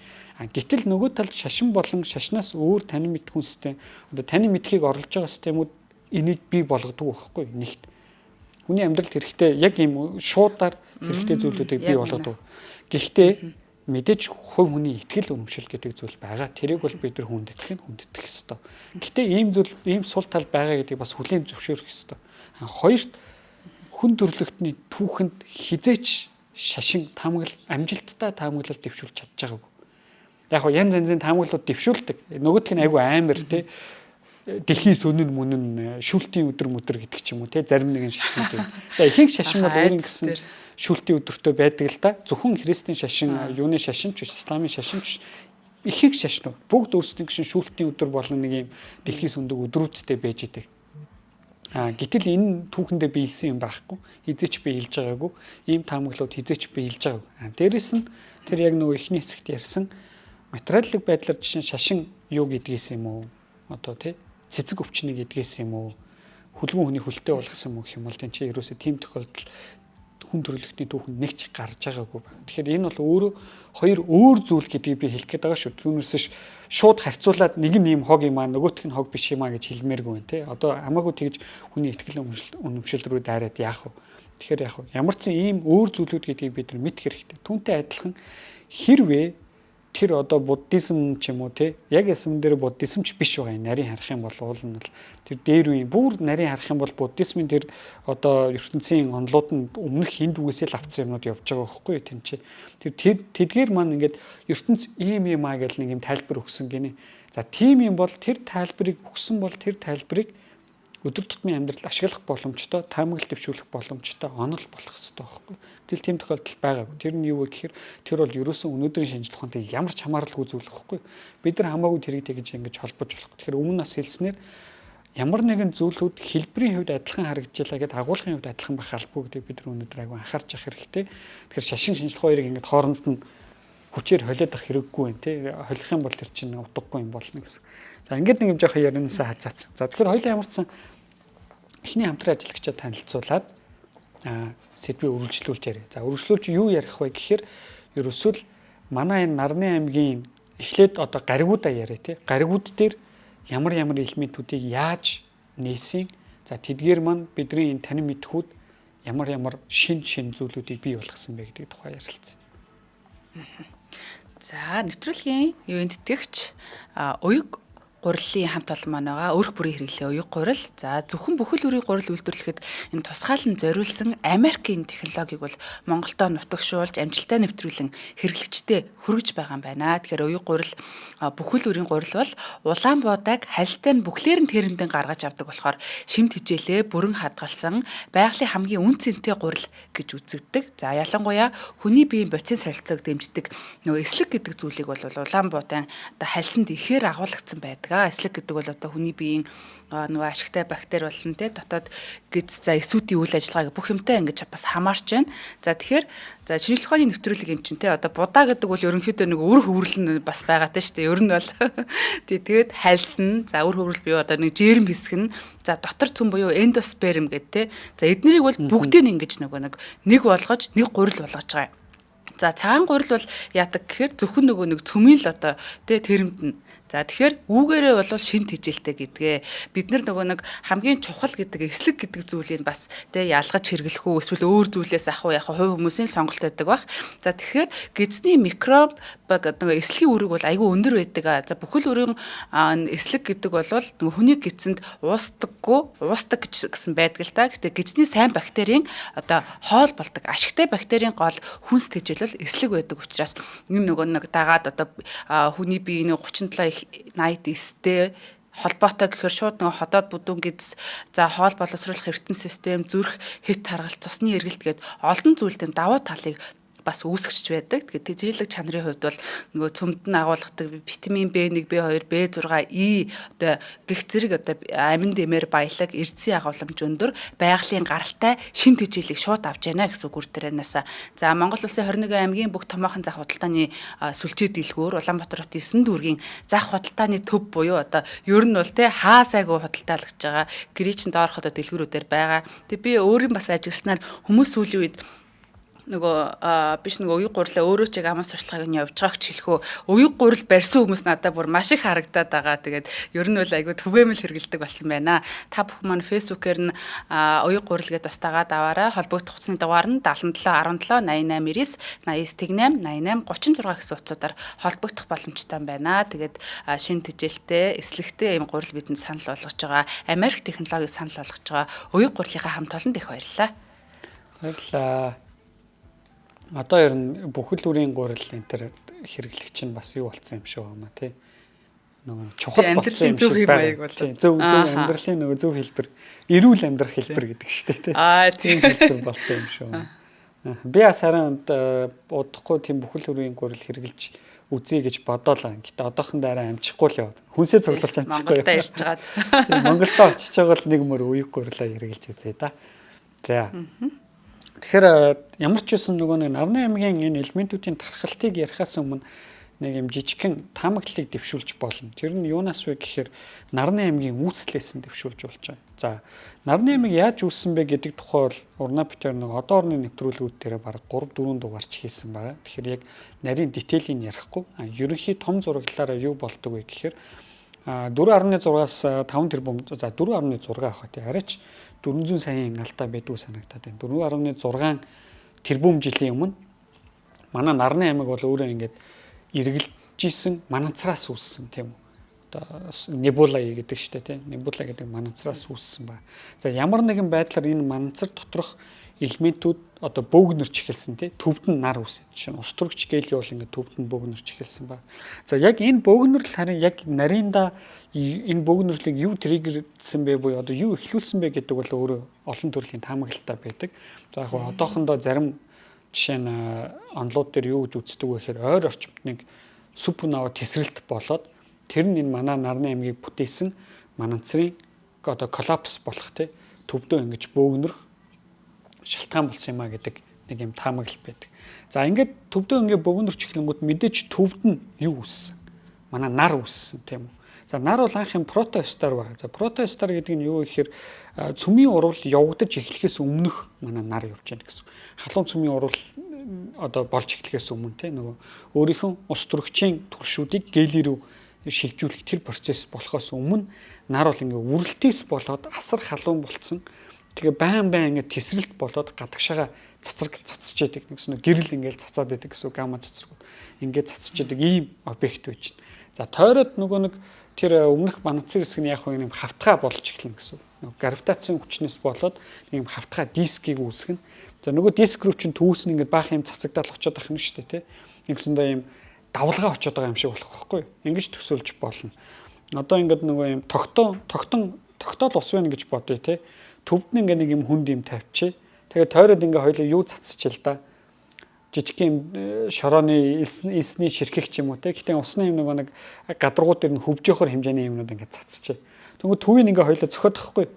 Гэтэл нөгөө талд шашин болон шашнаас өөр танин мэдхүн систем, одоо танин мэдхийг оруулж байгаа системүүд энийг бий болгодог байхгүй нэгт. Хүний амьдралд хэрэгтэй яг ийм шуудаар хэрэгтэй зүйлүүдийг бий болгодог. Гэхдээ мэдээж хувь хүний итгэл үнэмшил гэдэг зүйл байгаа. Тэрийг бол бид нар хүндэтгэх ёстой. Гэхдээ ийм сул тал байгаа гэдгийг бас хүлээн зөвшөөрөх ёстой. Хоёрт хүн төрөлхтний түүхэнд хизээч шашин таамаглал амжилттай таамаглал дэвшүүлж чадж байгаагүй. Яг янз янзын таамаглалууд дэвшүүлдэг. Нөгөөх нь айгүй амар тий дэлхийн сүнэн мүнэн шүлтийн өдөр гэдэг ч юм уу тий зарим нэгэн шашнууд. За ихэнх шашин бол өөрийн гэсэн шүлтийн өдөртөө байдаг л да. Зөвхөн христийн шашин, юуны шашин ч биш, исламын шашин ч ихэнх шашнууд бүгд өөрсдийн гэсэн шүлтийн өдөр болон нэг юм дэлхийн сүндэг өдрүүдтэй байж идэг. Гэтэл энэ түүхэндээ биелсэн юм байхгүй. Хизээч биелж байгаагүй. Ийм таамаглалууд хизээч биелж байгаагүй. Дээрээс нь тэр яг нөгөө ихний хэсэгт ярьсан материаллык байдлаар жишээ шашин юу гэдгээс юм уу? Одоо тий цэцэг өвчнийг гэдгээс юм уу? Хүлгэн хүний хөлтэй болгосон юм уу гэх юм бол тэн чинь ерөөсөө тийм тохиолдол хүн төрөлхтний түүхэнд нэг ч гарч байгаагүй. Тэгэхээр энэ бол өөрөө хоёр өөр зүйл гэдгийг би хэлэх гээд байгаа шүү. Түүнээс шууд харьцуулаад нэг нь ийм хог юм аа нөгөөх нь хог биш юм аа гэж хэлмээргүй байна тий. Одоо хамаагүй тэгж хүний итгэл үнэмшил рүү дайраад яах вэ? Тэгэхээр яах вэ? Ямар ч ийм өөр зүйлүүд гэдгийг бид нар мэдэх хэрэгтэй. Түүнтэй адилхан хэрвээ тэр одоо буддизм ч юм уу тий яг ясам дээр буддизм ч биш байгаа нарийн харах юм бол уул нь бол тэр дээр үе бүр нарийн харах юм бол буддизмын тэр одоо ертөнцийн онолууд нь өмнөх хинд үгээс л авцсан юмнууд явж байгаа байхгүй тийм чи тэр тэдгээр маань ингээд ертөнц ийм юм аа гэл нэг юм тайлбар өгсөн гинэ. За тийм юм бол тэр тайлбарыг өгсөн бол тэр тайлбарыг өдөр тутмын амьдралд ашиглах боломжтой, таамаглал дэвшүүлэх боломжтой, онол болох хэрэгтэй байхгүй. Тэгэл тийм тохиолдол байгаагүй. Тэр нь юу вэ гэхээр тэр бол ерөөсөн өнөөдрийн шинжлэх ухаантай ямар ч хамааралгүй зүйл байхгүй. Бид нар хамаагүй тэрийг тэгж ингэж холбож болох. Тэгэхээр өмнө нас хэлснээр ямар нэгэн зүйлүүд хэлбэрийн хувьд адилхан харагдчихлаа гэдээ агуулгын хувьд адилхан байх албагүй гэдэг бид нар өнөөдөр айгүй анхаарч явах хэрэгтэй. Тэгэхээр шашин шинжлэх хоёрыг ингэж хооронд нь хүчээр холиод авах хэрэггүй байна тий. Холих юм бол тэр чинь утгагүй юм болно гэсэн. За ингээд нэг юм жоохон ярианасаа хазаацсан. За тэгэхээр хоёулаа ямар ч сан эхний хамтран ажиллагчаа танилцуулаад сэдвээ үргэлжлүүлж яриа. За үргэлжлүүлж юу ярих вэ гэхээр ерөөсөө л манай энэ Нарны аймгийн эхлээд одоо гаригуудаа яриа тий. Гаригууд дээр ямар элементүүдийг яаж нээсэн. За тэдгээр маань бидний энэ танин мэдхүүд ямар шин зүйлүүдийг бий болгосон бэ гэдэг тухай ярилцсан. За нэвтрүүлгийн юунд тэтгэгч уяг гурилын хамт олон маань байгаа. Өрх бүрийн хэрэглээ уяг гурил. За зөвхөн бүхэл бүрийн гурил үйлдвэрлэхэд энэ тусгаалan зориулсан Америкийн технологиг бол Монголдо нутагшуулж амжилттай нэвтрүүлэн хэрэглэгчтэй хүргэж байгаа юм байна. Тэгэхээр уяг гурил бүхэл бүрийн гурил бол улаан буудаг хальстай нь бүхлээр нь тэрэндэн гаргаж авдаг болохоор шимт хижээлээ бүрэн хадгалсан байгалийн хамгийн үн цэнтэй гурил гэж үзэгдэг. За ялангуяа хүний биеийн боцын солилцоог дэмждэг нөгөө эслэг гэдэг зүйлийг бол улаан буудан одоо хальсанд ихээр агуулгдсан байдаг. Эслэг гэдэг бол одоо хүний биеийн нөгөө ашигтай бактери болон те дотоод гиз за эсүүдийн үйл ажиллагааг бүх юмтай ингэж бас хамаарч байна. За тэгэхээр за шинжлэх ухааны нэвтрүүлэг юм чинь те одоо будаа гэдэг бол ерөнхийдөө нэг үр хөврөл нь бас байгаа те шүү дээ. Ер нь бол тэгээд хальсан за үр хөврөл бие одоо нэг жирэм хэсэг нь за дотор цөм буюу эндосперм гэдэг те. За эднэрийг бол бүгдийг ингэж нэг болгож нэг гурил болгож байгаа. За цагаан гурил бол яадаг гэхээр зөвхөн нөгөө нэг цөмийн л одоо тэ тэрэмд нь. За тэгэхээр үүгээрээ бол шинт хижээлтэй гэдгээ бид нөгөө нэг хамгийн чухал гэдэг эслэг гэдэг зүйлийг бас тэ ялгаж хэрэглэх үү эсвэл өөр зүйлээс авах уу яг хувь хүмүүсийн сонголт байдаг бах. За тэгэхээр гизний микроб нөгөө эслэгийн үүрэг бол айгүй өндөр байдаг. За бүхэл бүрийн эслэг гэдэг бол нөгөө хүний гизэнд уустдаг гэсэн байдаг л та. Гэтэ гизний сайн бактерийн одоо хоол болдог ашигтай бактерийн гол хүнс тэжээл эслэг байдаг учраас энэ нөгөө нэг дагаад одоо хүний биеийн 37 их 89-тэй холбоотой гэхээр шууд нөгөө ходоод бүдүүн гиз за хоол боловсруулах эргэтэн систем зүрх хэт харгалт цусны эргэлт гээд олон зүйлтэй давуу талыг бас үүсгэж байдаг. Тэгээд тэжээлэг чанарын хувьд бол нөгөө цөмд нь агуулгадаг витамин B1, B2, B6, E одоо гих зэрэг одоо амин дэмээр баялаг, эрдэсийн агуулмж өндөр, байгалийн гаралтай шин тэжээлийг шууд авч яана гэсэн үг үрдэрэнээс. За Монгол улсын 21 аймгийн бүх томоохон зах худалдааны сүлжээ дэлгүүр Улаанбаатар хотын 9 дүүргийн зах худалдааны төв буюу одоо ер нь бол те хаа сайгүй худалдаалгаж байгаа гэрээ чин доорх одоо дэлгүүрүүдээр байгаа. Тэг би өөрийн бас ажилласнаар хүмүүс сүүлийн үед нөгөө биш нөгөө уяг гурлаа өөрөө ч яг аман сурчлагыг нь явж байгааг ч хэлэхөө уяг гурал барьсан хүмүүс надад бүр маш их харагдаад байгаа. Тэгээд ер нь бол айгүй түгээмэл хэрэгэлдэг болсон байна. Та бүхэн маань фэйсбүүкээр нь уяг гурал гэдээ бас дагаад аваарай. Холбогдох утасны дугаар нь 77 17 88 99 88 88 36 гэсэн утсуудаар холбогдох боломжтой байна. Тэгээд шинэ тэжээлтэй, эслэгтэй ийм гурал бидэнд санал болгож байгаа. Америк технологиг санал болгож байгаа. Уяг гурлынхаа хамт олонд их баярлалаа. Баярлалаа. Одоо ер нь бүхэл бүрийн гурил энэ төр хэрэглэгч нь бас юу болцсон юм шиг байна тий. Нөгөө чухал амьдралын зөв хэв маяг бол зөв амьдралын нөгөө зөв хэлбэр, эрүүл амьдрах хэлбэр гэдэг шүү дээ тий. Тийм хэлбэр болсон юм шиг байна. Би бас харин удахгүй тийм бүхэл бүрийн гурил хэрэглэж үзье гэж бодоолаа. Гэтэ одоохондоо арай амжихгүй л яваад. Хүнсээ цуглуулж амжихгүй. Монголд ирж жагаад. Монголд очиж байгаа л нэг мөр уяг гурилаа хэрэглэж үзье да. За. Тэгэхээр ямар ч байсан нөгөө Нарны аймгийн энэ элементүүдийн тархалтыг ярихаас өмнө нэг юм жижигхэн таамаглалыг дэвшүүлж болно. Тэр нь юунаас вэ гэхээр Нарны аймгийн үүслээс нь дэвшүүлж болж байгаа. За Нарны аймаг яаж үүссэн бэ гэдэг тухай бол урнаа битэр нэг одоо орны нэвтрүүлгүүд дээр баг 3-4 дугаарч хийсэн байгаа. Тэгэхээр яг нарийн деталийг ярихгүй. Ерөнхий том зураглалаараа юу болдог вэ гэхээр 4.6-аас 5 тэрбум за 4.6 авах тий арайч 400 саяын алдаа байдгүй санагдаад байна. 4.6 тэрбум жилийн өмнө манай Нарны аймаг бол өөрөө ингээд эргэлж исэн мананцраас үүссэн тийм үү. Одоо небула гэдэг штэ тийм. Небула гэдэг мананцраас үүссэн ба. За ямар нэгэн байдлаар энэ мананцар доторх элементүүд одоо бөөгнөрч эхэлсэн тийм. Төвд нь нар үүсэж чинь. Ус төрөгч гээл бол ингээд төвд нь бөөгнөрч эхэлсэн ба. За яг энэ бөөгнөрл харин яг нарийнда энэ бөөгнөрлийг юу триггерсэн бэ буюу одоо юу эхлүүлсэн бэ гэдэг бол өөрөө олон төрлийн таамаглалтай байдаг. За яг одоохондоо зарим жишээ нь онлууд дээр юу гэж үздэг вэ гэхээр ойр орчимд нэг супернова тесрэлт болоод тэр нь энэ манай Нарны аймгийг бүтээсэн мананцрын одоо коллапс болох тий төвдөө ингэж бөөгнөрөх шалтгаан болсон юм а гэдэг нэг юм таамаглал байдаг. За ингээд төвдөө ингэ бөөгнөрч эхлэнгүүт мэдээж төвд нь юу үүссэн? Манай нар үүссэн тийм үү? За нар бол анхын протостар ба. За протостар гэдэг нь юу гэхээр цөмийн урвал явагдаж эхлэхээс өмнөх манай нар явж байна гэсэн. Халуун цөмийн урвал одоо болж эхлэхээс өмнө те нөгөө өөрийнхөө ус төрөгчийн түлшүүдийг гээлий рүү шилжүүлэх тэр процесс болохоос өмнө нар бол ингээ үрэлтээс болоод асар халуун болцсон. Тэгээ байн ингээ тесрэлт болоод гадагшаага цацж яадаг гэсэн гэрэл ингээл цацаад байдаг гэсэн гамма цацрагууд ингээд цацж яадаг ийм объект байж байна. За тойроод нөгөө нэг тэр өмнөх манацэр хэсэг нь яг юм хавтгай болж эхэлнэ гэсэн. Гравитацийн хүчнээс болоод ийм хавтгай дискийг үүсгэнэ. За нөгөө диск рүү чинь төвс нь ингээд баах юм цацагдаад очиод ахна шүү дээ тий. Ингэсэндээ ийм давлгаа очиод байгаа юм шиг болох байхгүй. Ингэж төсөөлж болно. Одоо ингээд нөгөө ийм тогтоол ус байна гэж бодъё тий. Төвд нь ингээд нэг юм хүнд юм тавьчих. Тэгээд тойроод ингээ хоёлоо юу цацчихэл да. Жижиг юм шорооны элсний ширхэг ч юм уу те. Гэтэ усны юм нэг гадаргууд дэр нь хөвжөөхөр хэмжээний юмнууд ингээ цацчихэ. Тэнгүү төвийг ингээ хоёлоо цохиодохгүй.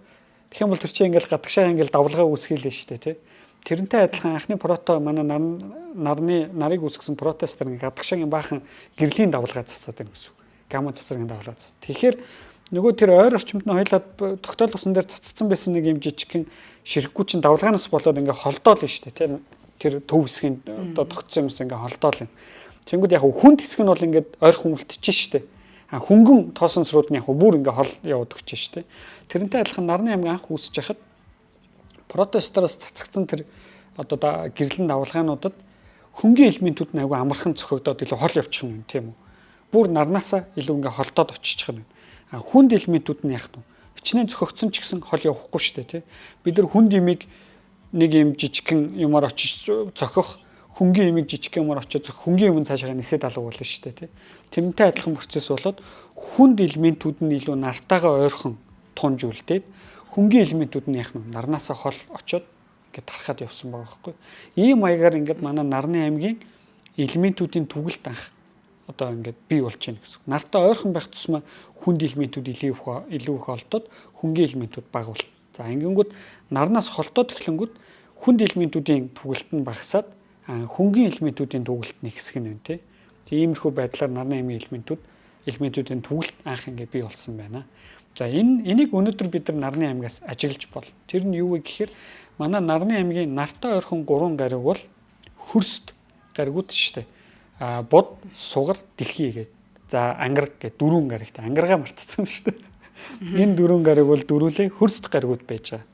Тэгэх юм бол тэр чинь ингээл гадагшаа ингээл давлгаа үүсгээлээ штэ те. Тэрнтэй адилхан анхны прото манай нарыг үүсгэсэн протестер ингээ гадагшаагийн баахан гэрлийн давлгаа цацаад байна гэсэн. Гамма цацрын давлгаа цацсан. Тэгэхээр нөгөө тэр ойр орчимд нь хоёлаа тогтоол усан дээр цацсан байсан нэг юм жижигхэн ширхгүү чинь давлгаанаас болоод ингээ холдоол нь штэ те. Тэр төв хэсгийн одоо тогтсон юмс ингээ холдоол юм. Тэнгүүд яг хүнд хэсэг нь бол ингээд ойрхон үлдчихэж штэ. Хөнгөн тоосонсрууд нь яг бүр ингээ хол яваад өгч штэ. Тэрнтэй адилхан Нарны аймаг анх үүсэж хахад протестероос цацагдсан тэр одоо гэрлэн давлгаануудад хөнгөн элементүүд нь айгүй амархан цохигдоод илүү хол явчих юм тийм үү. Бүр нарнаасаа илүү ингээ холдоод очиж байгаа юм. Хүнд элементүүд нь яг нь хичнээн цохигдсон ч гэсэн хол явахгүй штэ тий. Бид нар хүнд имийг нэг юм жижигхэн юмар очиж цохих, хөнгөн имийг жижигхэн юмар очиж цохих, хөнгөн юм цаашаа нисээд алга болно штэ тий. Тэрнтэй адилхан процесс болоод хүнд элементүүд нь илүү нартайгаа ойрхон тунж үлдээд хөнгөн элементүүд нь яг нь нарнаасаа хол очоод гэж тархаад явсан байгаа байхгүй. Ийм маягаар ингээд манай Нарны аймгийн элементүүдийн түгэлт анх одоо ингээд бий болж байна гэсэн. Нартай ойрхон байх тусмаа хүнд элементүүд илүү их олдоод хөнгөн элементүүд бага бол. За ингэнгүүт нарнаас холдоод эхлэнгүүт хүнд элементүүдийн түгэлт нь багасаад хөнгөн элементүүдийн түгэлт нь ихсэх нь байна тий. Иймэрхүү байдлаар Нарны аймгийн элементүүдийн түгэлт анх ингээд бий болсон байна. За энийг өнөөдөр бид нар Нарны аймгаас ажиглаж болно. Тэр нь юу вэ гэхээр манай Нарны аймгийн нартай ойрхон 3 гариг бол хөрст гаригууд шүү дээ. Бод, сугар, дэлхий гэдэг. За ангараг гэдэг 4 гаригтай. Ангаргаа мартцсан шүү дээ. Энэ 4 гариг бол дөрүлээ хөрст гаригууд байж байгаа.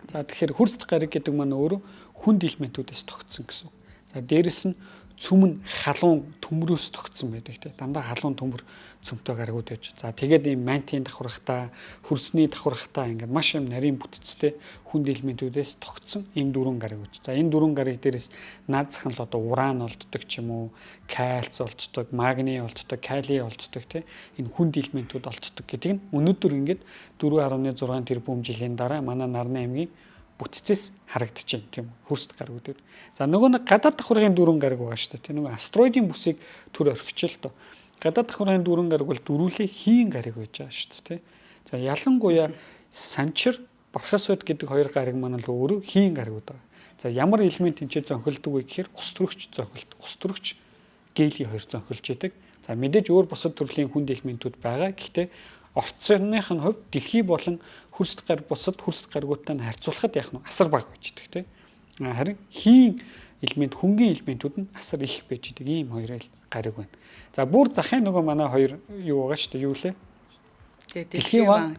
За тэгэхээр хөрст гариг гэдэг маань өөрөө хүнд элементүүдээс тогтсон гэсэн. За дээрэс нь цөм нь халуун төмрөөс тогтсон байдаг тийм. Дандаа халуун төмөр цөмтэй гаригууд байж. За тэгээд ийм мантийн давхархтаа, хөрсний давхархтаа ингээд маш юм нарийн бүтцтэй хүнд элементүүдээс тогтсон ийм 4 гариг үүж. За энэ 4 гариг дээрээс наад зах нь л одоо уран олддог ч юм уу, кальц олддог, магний олддог, калий олддог тийм. Энэ хүнд элементүүд олддог гэдэг нь өнөөдөр ингээд 4.6 тэрбум жилийн дараа манай Нарны аймгийн бүтцээс харагдаж байна тийм үү. Хөрст гаригууд. За нөгөө нэг гадаад давхаргын 4 гариг байгаа шүү дээ. Тийм нөгөө астероидын бүсийг төр орхичихл тоо. Гадаад давхаргын 4 гариг бол дөрвөлээ хийн гариг байж байгаа шүү дээ. За ялангуяа санчир, бархасвэд гэдэг хоёр гариг маань л өөрөө хийн гаригууд байгаа. За ямар элемент энэ зөнхөлдөг вэ гэхээр ус төрөгч зөнхөлт. Ус төрөгч гели хоёр зөнхөлж идэг. За мэдээж өөр бусад төрлийн хүнд элементүүд байгаа. Гэхдээ орцсоных нь хувьд дэлхий болон хөрст гариг бусад хөрст гаригуудтай харьцуулахад яг нь асар бага байж идэг тийм. Харин хийн элемент, хөнгөн элементүүд нь асар их байж идэг ийм хоёр гариг байна. За бүр захын нөгөө манай хоёр юу байгаа шүү дээ. Юу лээ? Дэлхийн ван,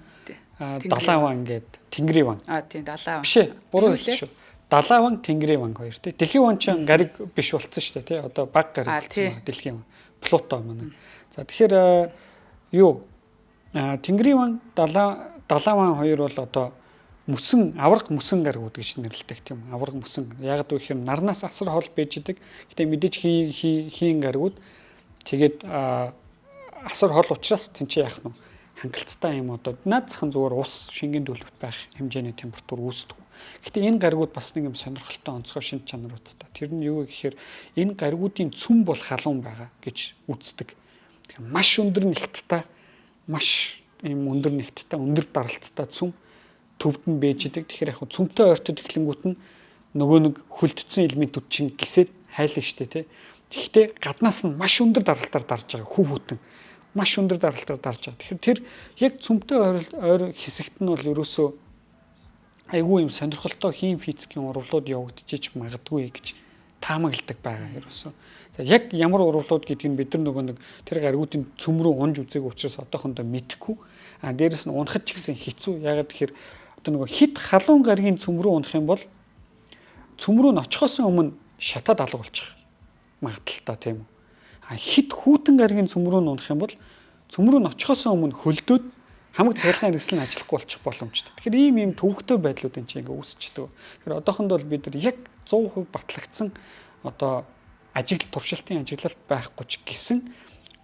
далайн ван гэдэг Тэнгэрийн ван. Тийм далайн ван. Биш ээ, буруу хэлсэн шүү. Далайн ван, Тэнгэрийн ван хоёр тийм. Дэлхийн ван ч гариг биш болцсон шүү дээ тийм. Одоо баг гариг болсон Дэлхийн ван. Плуто манай. За тэгэхээр юу Тэнгэрийн ван, далайн ван хоёр бол одоо мөсөн, авраг мөсөн гаригууд гэж нэрлэдэг тийм. Авраг мөсөн. Яг гэвэл нарнаас асар хол байж идэг. Гэтэ мэдээж хийн гаригууд тэгээд асар хол учраас тэнцээ яах нь хангалттай юм одоо наад зах нь зүгээр ус шингийн төлөвт байх хэмжээний температур үүсдэг. Гэтэ энэ гаригууд бас нэг юм сонирхолтой онцгой шинж чанаруудтай. Тэр нь юу вэ гэхээр энэ гаригуудын цөм бол халуун байгаа гэж үздэг. Маш өндөр нэгттэй, маш юм өндөр нэгттэй, өндөр даралттай цөм төвд нь бэж идэг. Тэгэхээр яг цөмтэй ойртод эхлэнгүүт нь нөгөө нэг хөлдсөн элементүүд чинь гисээд хайлна штэ тий. Тэгэхдээ гаднаас нь маш өндөр даралтаар дарж байгаа хөв хүтэн маш өндөр даралтаар дарж байгаа. Тэгэхээр тэр яг цөмтэй ойр хэсэгт нь бол ерөөсөө айгүй юм сонирхолтой хийн физикийн урвалууд явагдчих магадгүй гэж таамагладаг байгаа ерөөсөө. За яг ямар урвалууд гэдгийг бид нар нөгөө нэг тэр гаригуудын цөм рүү унж үзег учраас одоохондоо мэдэхгүй. Дээрэс нь унахад ч гэсэн хэцүү. Ягаад тэгэхээр одоо нөгөө хит халуун гаригийн цөм рүү унах юм бол цөм рүү нь очихоос өмнө шатаад алга болчих магадaltaа тийм үү. Хит хүүтэн гаригийн цөм рүү нь унах юм бол цөм рүү нь очихоос өмнө хөлдөөд хамаг цахилгаан хэрэгсэл нь ажиллахгүй болчих боломжтой. Тэгэхээр ийм төвөгтэй байдлууд энэ чинь ингээ үүсчихдээ. Тэгэхээр одоохондоо бид нар яг 100% батлагдсан одоо туршилтын ажиглалт байхгүй ч гэсэн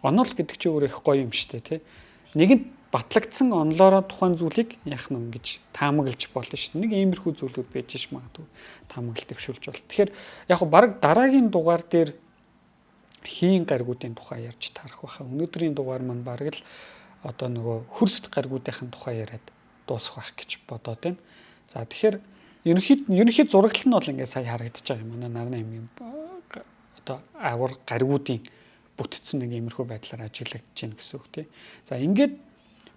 онол гэдэг чинь өөр их гоё юм шүү дээ тий. Нэгэнт батлагдсан онлоороо тухайн зүйлийг яах нь ингэж таамаглаж болно шүү дээ. Нэг иймэрхүү зүйлүүд байж ш магадгүй таамаглалт төвшүүлж бол. Тэгэхээр яг го баг дараагийн дугаар дээр хийн гаригуудын тухай ярьж таарах байхаа. Өнөөдрийн дугаар маань баг л одоо нөгөө хөрст гаригуудын тухай яриад дуусах байх гэж бодоод байна. За тэгэхээр ерөнхийд зураглал нь бол ингээд сая харагдаж байгаа юм. Манай Нарны аймгийн одоо авар гаригуудын бүтцэн нэг иймэрхүү байдлаар ажиглагдаж байна гэсэн үг тий. За ингээд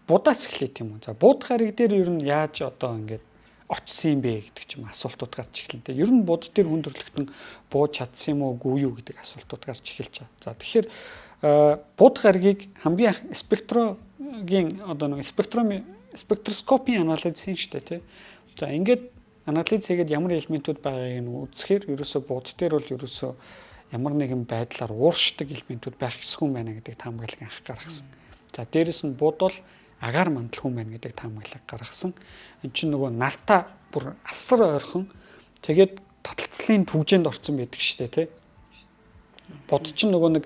будаас эхлэе тийм үү. За бууд гариг дээр ер нь яаж одоо ингээд очсон юм бэ гэдэг чим асуултууд гарч эхэлнэ. Ер нь бууд дээр хүн төрлөختөн бууж чадсан юм уу үгүй юу гэдэг асуултууд гарч эхэлж байгаа. За тэгэхээр бууд гаригийг хамгийн спектрогийн одоо нэг спектроскопийн анализ хийн штэ тий. За ингээд анализ хийгээд ямар элементүүд байгааг нь үзэхээр ерөөсөө бууд дээр бол ерөөсөө ямар нэгэн байдлаар ууршдаг элементүүд байх ёсгүй байна гэдэг таамаглалыг анх гаргасан. За дээрэс нь бууд бол агаар мандалгүй байна гэдэг таамаглалыг гаргасан. Энд чинь нөгөө нартаа бүр асар ойрхон тэгээд таталцлын түвжээнд орсон байдаг шүү дээ тий. Бод чинь нөгөө нэг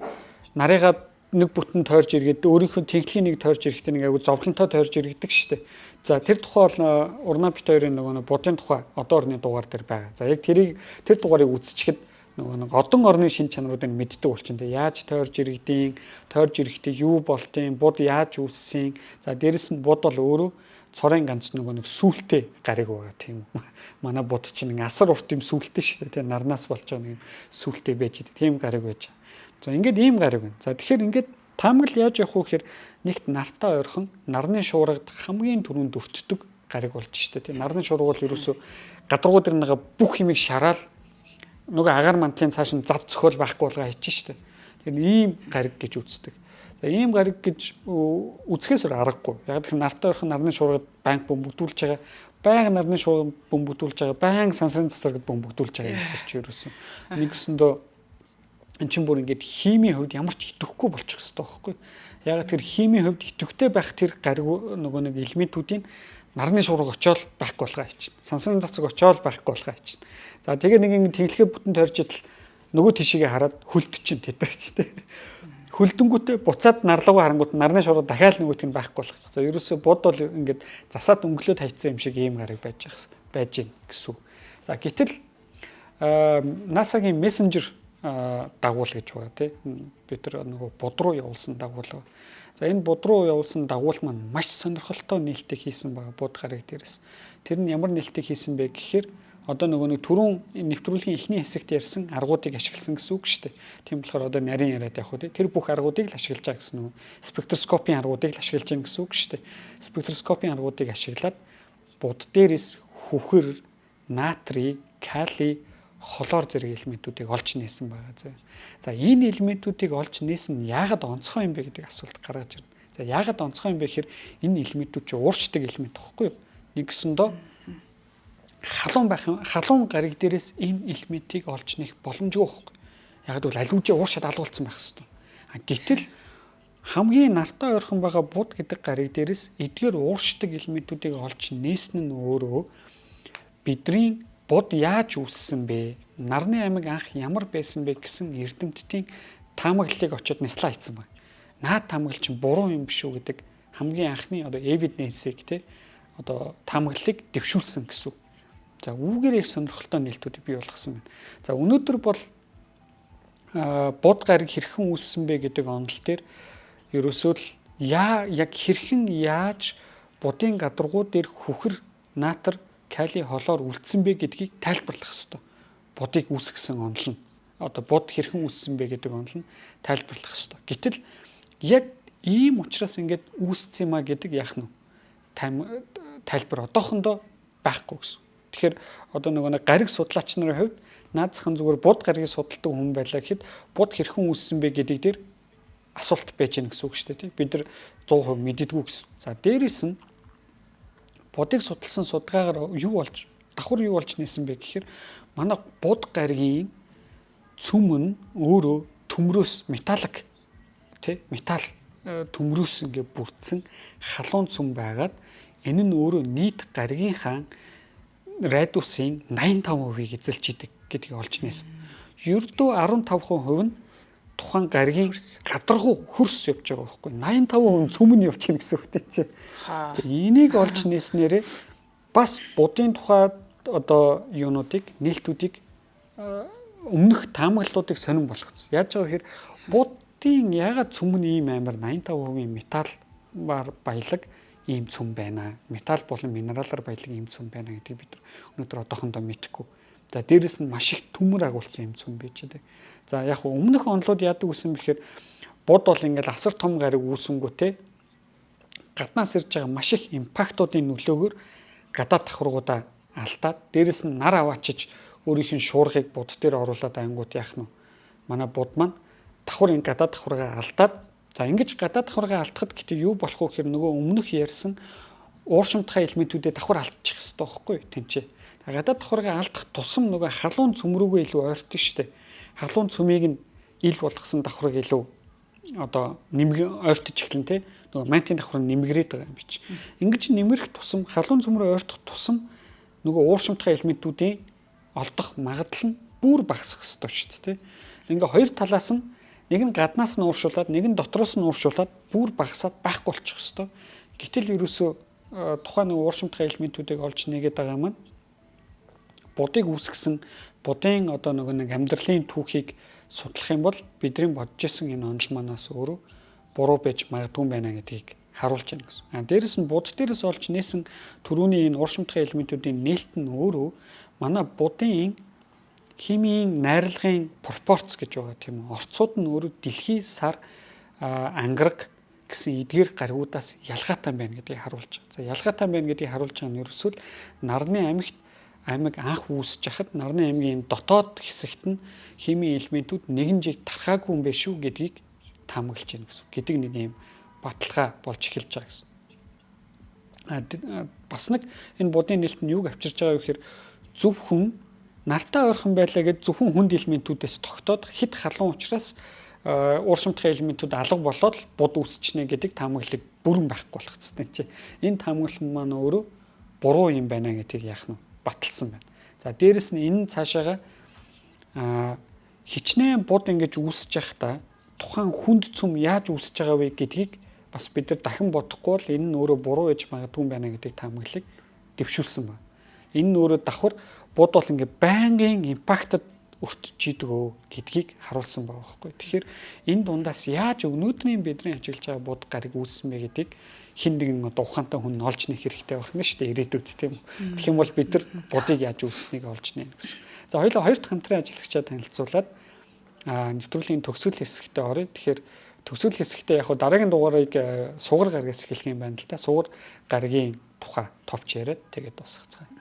нарыгаа нэг бүтэн тойрж иргэд өөрийнхөө тэнхлийн нэг тойрж ирэхдээ нэг айгу зовлонтой тойрж иргэдэг шүү дээ. За тэр тухай бол Урна бит хоёрын нөгөө будын тухай одоо орны дугаар дээр байгаа. За яг тэр дугаарыг үзчихэхэд нөгөө одон орны шин чанаруудыг мэддэг болчихно. Яаж тойрж иргэдийн, тойрж ирэхдээ юу болтын, буд яаж үүссэн. За дээрэс нь буд бол өөрөө цорын ганц нөгөө нэг сүултээ гариг байгаа тийм үү. Манай буд чинь нэг асар урт юм сүултээ шүү дээ. Тийм нарнаас болж байгаа нэг сүултээ байж идэг. Тийм гариг байж. За ингээд ийм гариг байна. За тэгэхээр ингээд таамаглал яаж явах вэ гэхээр нэгт нартаа ойрхон нарны шуургад хамгийн түрүүнд өртдөг гариг болж штэ тийм нарны шуурга бол ерөөсө гадаргуу дээр нэг бүх юмыг шараал нөгөө агаар мантлын цааш нь зав цохол байхгүй болгоо хийчих штэ. Тэгэхээр ийм гариг гэж үздэг. За ийм гариг гэж үзэхээс аргагүй. Яг тэр нартаа ойрхон нарны шуургад банк бөмбөгдүүлж байгаа, байнга нарны шуургад бөмбөгдүүлж байгаа, байнга сансрын засваргад бөмбөгдүүлж байгаа юм биш ч ерөөсө. Нэгсэндөө эн чинь бүр ингээд химийн хувьд ямар ч идэвхгүй болчих хэвээр байхгүй. Яг тэр химийн хувьд идэвхтэй байх тэр гариг нөгөө нэг элементүүдийн нарны шуурга очиод байхгүй болгоо хийчихнэ. Сансрын цацаг очиод байхгүй болгоо хийчихнэ. За тэгээ нэг ингээд тэнхлэгээ бүтэн тойрчил нөгөө тишигээ хараад хөлдчихин тэдэрч тээ. Хөлдөнгүүтээ буцаад нарлуугаа харангууд нарны шуурга дахиад нөгөөт нь байхгүй болгочих. За ерөөсөө бод бол ингээд засаад өнгөлөөд хайцсан юм шиг ийм гариг байж гин гэсэн. За гэтэл NASA-гийн мессенжер дагуул гэж байгаа тийм бид нар нөгөө бод руу явуулсан дагуул. За энэ бод руу явуулсан дагуул маань маш сонирхолтой нээлттэй хийсэн байгаа бод гариг дээрээс. Тэр нь ямар нээлттэй хийсэн бэ гэхээр одоо нөгөө нэг түрүүн нэвтрүүлгийн эхний хэсэгт ярьсан аргуудыг ашигласан гэсэн үг шүү дээ. Тийм болохоор одоо нарийн яриад явах үү тэр бүх аргуудыг л ашиглаж байгаа гэсэн үг. Спектроскопийн аргуудыг л ашиглаж байгаа гэсэн үг шүү дээ. Спектроскопийн аргуудыг ашиглаад бод дээрээс хүхэр, натрий, калий холоор зэрэг элементүүдийг олж нээсэн байгаа. За энэ элементүүдийг олж нээсэн нь яагаад онцгой юм бэ гэдэг асуулт гаргаж ирнэ. За яагаад онцгой юм бэ гэхээр энэ элементүүд чинь уурчдаг элемент байхгүй юу? Нэгсэндөө халуун гариг дээрээс энэ элементийг олж нээх боломжгүй байхгүй. Яагаад гэвэл алиужаа ууршаад алгуулсан байх хэвээр. Гэтэл хамгийн нартаа ойрхон байгаа буд гэдэг гариг дээрээс эдгээр уурчдаг элементүүдийг олж нээсэн нь өөрөө бидний бод яаж үүссэн бэ? Нарны аймаг анх ямар байсан бэ гэсэн эрдэмтдийн таамаглалыг очиод нислаа хийсэн байна. Наад таамаглал чинь буруу юм биш үү гэдэг хамгийн анхны одоо evidence-ийг те одоо таамаглалыг дэвшүүлсэн гэсэн. За үүгээр их сонирхолтой нээлтүүдийг бий болгосон байна. За өнөөдөр бол бод гариг хэрхэн үүссэн бэ гэдэг онол дээр ерөөсөө л яг хэрхэн яаж будын гадаргуу дээр хүхэр, наатар, калий холоор үлдсэн бэ гэдгийг тайлбарлах хэрэгтэй. Будыг үүсгэсэн онол нь одоо бод хэрхэн үүссэн бэ гэдэг онол нь тайлбарлах хэрэгтэй. Гэтэл яг ийм учраас ингээд үүссэн юм а гэдэг яах нь тайлбар одоохондоо байхгүй гэсэн. Тэгэхээр одоо нөгөө гариг судлаач нарын хувьд наадзахын зүгээр бод гаригийг судалдаг хүн байлаа гэхэд бод хэрхэн үүссэн бэ гэдэг дээр асуулт байж гэнэ гэсэн үг шүү дээ. Бид нар 100% мэддэггүй гэсэн. За дээрээс нь бодыг судалсан судалгаагаар давхар юу болж нээсэн бэ гэхээр манай бод гаригийн цөм нь өөрөө төмрөөс металлик металл төмрөөс ингээ бүрдсэн халуун цөм байгаад энэ нь өөрөө нийт гаригийнхаа радиусын 85%-ийг эзэлж идэг гэдгийг олж нээсэн. Ердөө 15% нь тухайн гаригийн гадаргуу хөрс явж байгаа байхгүй 85% цөм нь явж гин гэсэн үгтэй чинь. Энийг олж нээснээрээ бас будын тухай одоо юунуудыг нээлтүүдийг өмнөх таамаглалуудыг сонирн болгоцсон. Яаж байгаа гэхээр будын ягаад цөм нь ийм амар 85% металлаар баялаг ийм цөм байна. Металл болон минералаар баялаг ийм цөм байна гэдгийг бид өнөөдөр одоохондоо мэдэхгүй. За дээрэс нь маш их төмөр агуулсан юм цөм байж байгаа. За яг өмнөх онолууд яадаг гэсэн бэхээр бод бол ингээл асар том гариг үүсэнгүүтээ гаднаас ирж байгаа маш их импактуудын нөлөөгөөр гадаад давхаргуудаа алдаад дээрэс нь нар аваачиж өөрийнх нь шуургыг бод дээр оруулаад ангууд яах нь манай бод маань давхар гадаад давхаргаа алдаад за ингэж гадаад давхаргаа алдахад гэдэг юу болох вэ гэхээр нөгөө өмнөх ярьсан ууршимтгай элементүүдэд давхар алдчих хэвээр байхгүй тэнцээ. Гадаад давхаргаа алдах тусам нөгөө халуун цөм рүүгээ илүү ойртдог штеп. Халуун цөмийг нь ил болгосон давхрыг илүү одоо ойртож эхлэн те нөгөө мантийн давхар нэмгэрээд байгаа юм биш. Ингэж нэмэрх тусам халуун цөм рүү ойртох тусам нөгөө ууршимтгай элементүүдийн олдох магадлал нь бүр багасах ёстой шүү дээ. Ингээ хоёр талаас нь Нэг нь гаднаас нь ууршуулад, нэг нь дотроос нь ууршуулад бүр багасаад байхгүй болчих хэвээр. Гэтэл ерөөсөө тухайн нэг ууршимтгай элементүүдийг олж нэгээд байгаа маань будыг үүсгэсэн будын одоо нэг амьдралын түүхийг судлах юм бол бидний бодож исэн энэ онол манаас өөрөө буруу байж магадгүй байна гэдгийг харуулж байна гэсэн. Дээрэс нь буд дээрээс олж нээсэн түрүүний энэ ууршимтгай элементүүдийн нээлт нь өөрөө манай будын химийн найрлагын пропорц гэж байгаа тийм үү. Орцууд нь өөрөө дэлхий, сар, ангараг гэсэн эдгээр гаригуудаас ялгаатай байна гэдгийг харуулж байгаа. За ялгаатай байна гэдгийг харуулж байгаа нь ерөөсөө нарны аймаг анх үүсэж хахад нарны аймгийн дотоод хэсэгт нь химийн элементүүд нэгэн жиг тархаагүй юм биш үү гэдгийг таамаглаж байна гэсэн. Гэдэг нэг юм баталгаа болж эхэлж байгаа гэсэн. Бас нэг энэ будын нээлт нь юуг авчирч байгаа вэ гэхээр зөвхөн нартай ойрхон байлаа гэж зөвхөн хүнд элементүүдээс тогтоод хит халуун учраас ууршимтгай элементүүд алга болоод буд үүсчихнэ гэдэг таамаглалыг бүрэн байхгүй болгоцсон тийм. Энэ таамаглал маань өөрөө буруу юм байна гэдгийг яах нь баталсан байна. За дээрэс нь энэ цаашаага хичнээн буд ингэж үүсэж байхдаа тухайн хүнд цөм яаж үүсэж байгаа вэ гэдгийг бас бид нар дахин бодохгүй бол энэ нь өөрөө буруу байж магадгүй байна гэдэг таамаглалыг дэвшүүлсэн байна. Энэ нь өөрөө давхар буд бол ингээ байнгын импактад өртөж идэгөө гэдгийг харуулсан байгаа байхгүй. Тэгэхээр энэ дундаас яаж өнөөдрийн бидний ажиглаж байгаа буд гариг үүссэн бэ гэдгийг хин нэгэн одоо ухаантай хүн олж нэх хэрэгтэй байх нь шүү дээ ирээдүйд тийм үү. Тэгэх юм бол бид нар будыг яаж үүсснийг олж нэ гэсэн. За хоёулаа хоёр дахь хамтран ажиллагчаа танилцуулаад нэвтрүүлгийн төгсгөл хэсэгтээ оръё. Тэгэхээр төгсгөл хэсэгтээ яг дараагийн дугаарыг сугар гаргаас эхлэх юм байна л да. Сугар гаргийн тухай товч яриад тэгээд дуусгацгаая.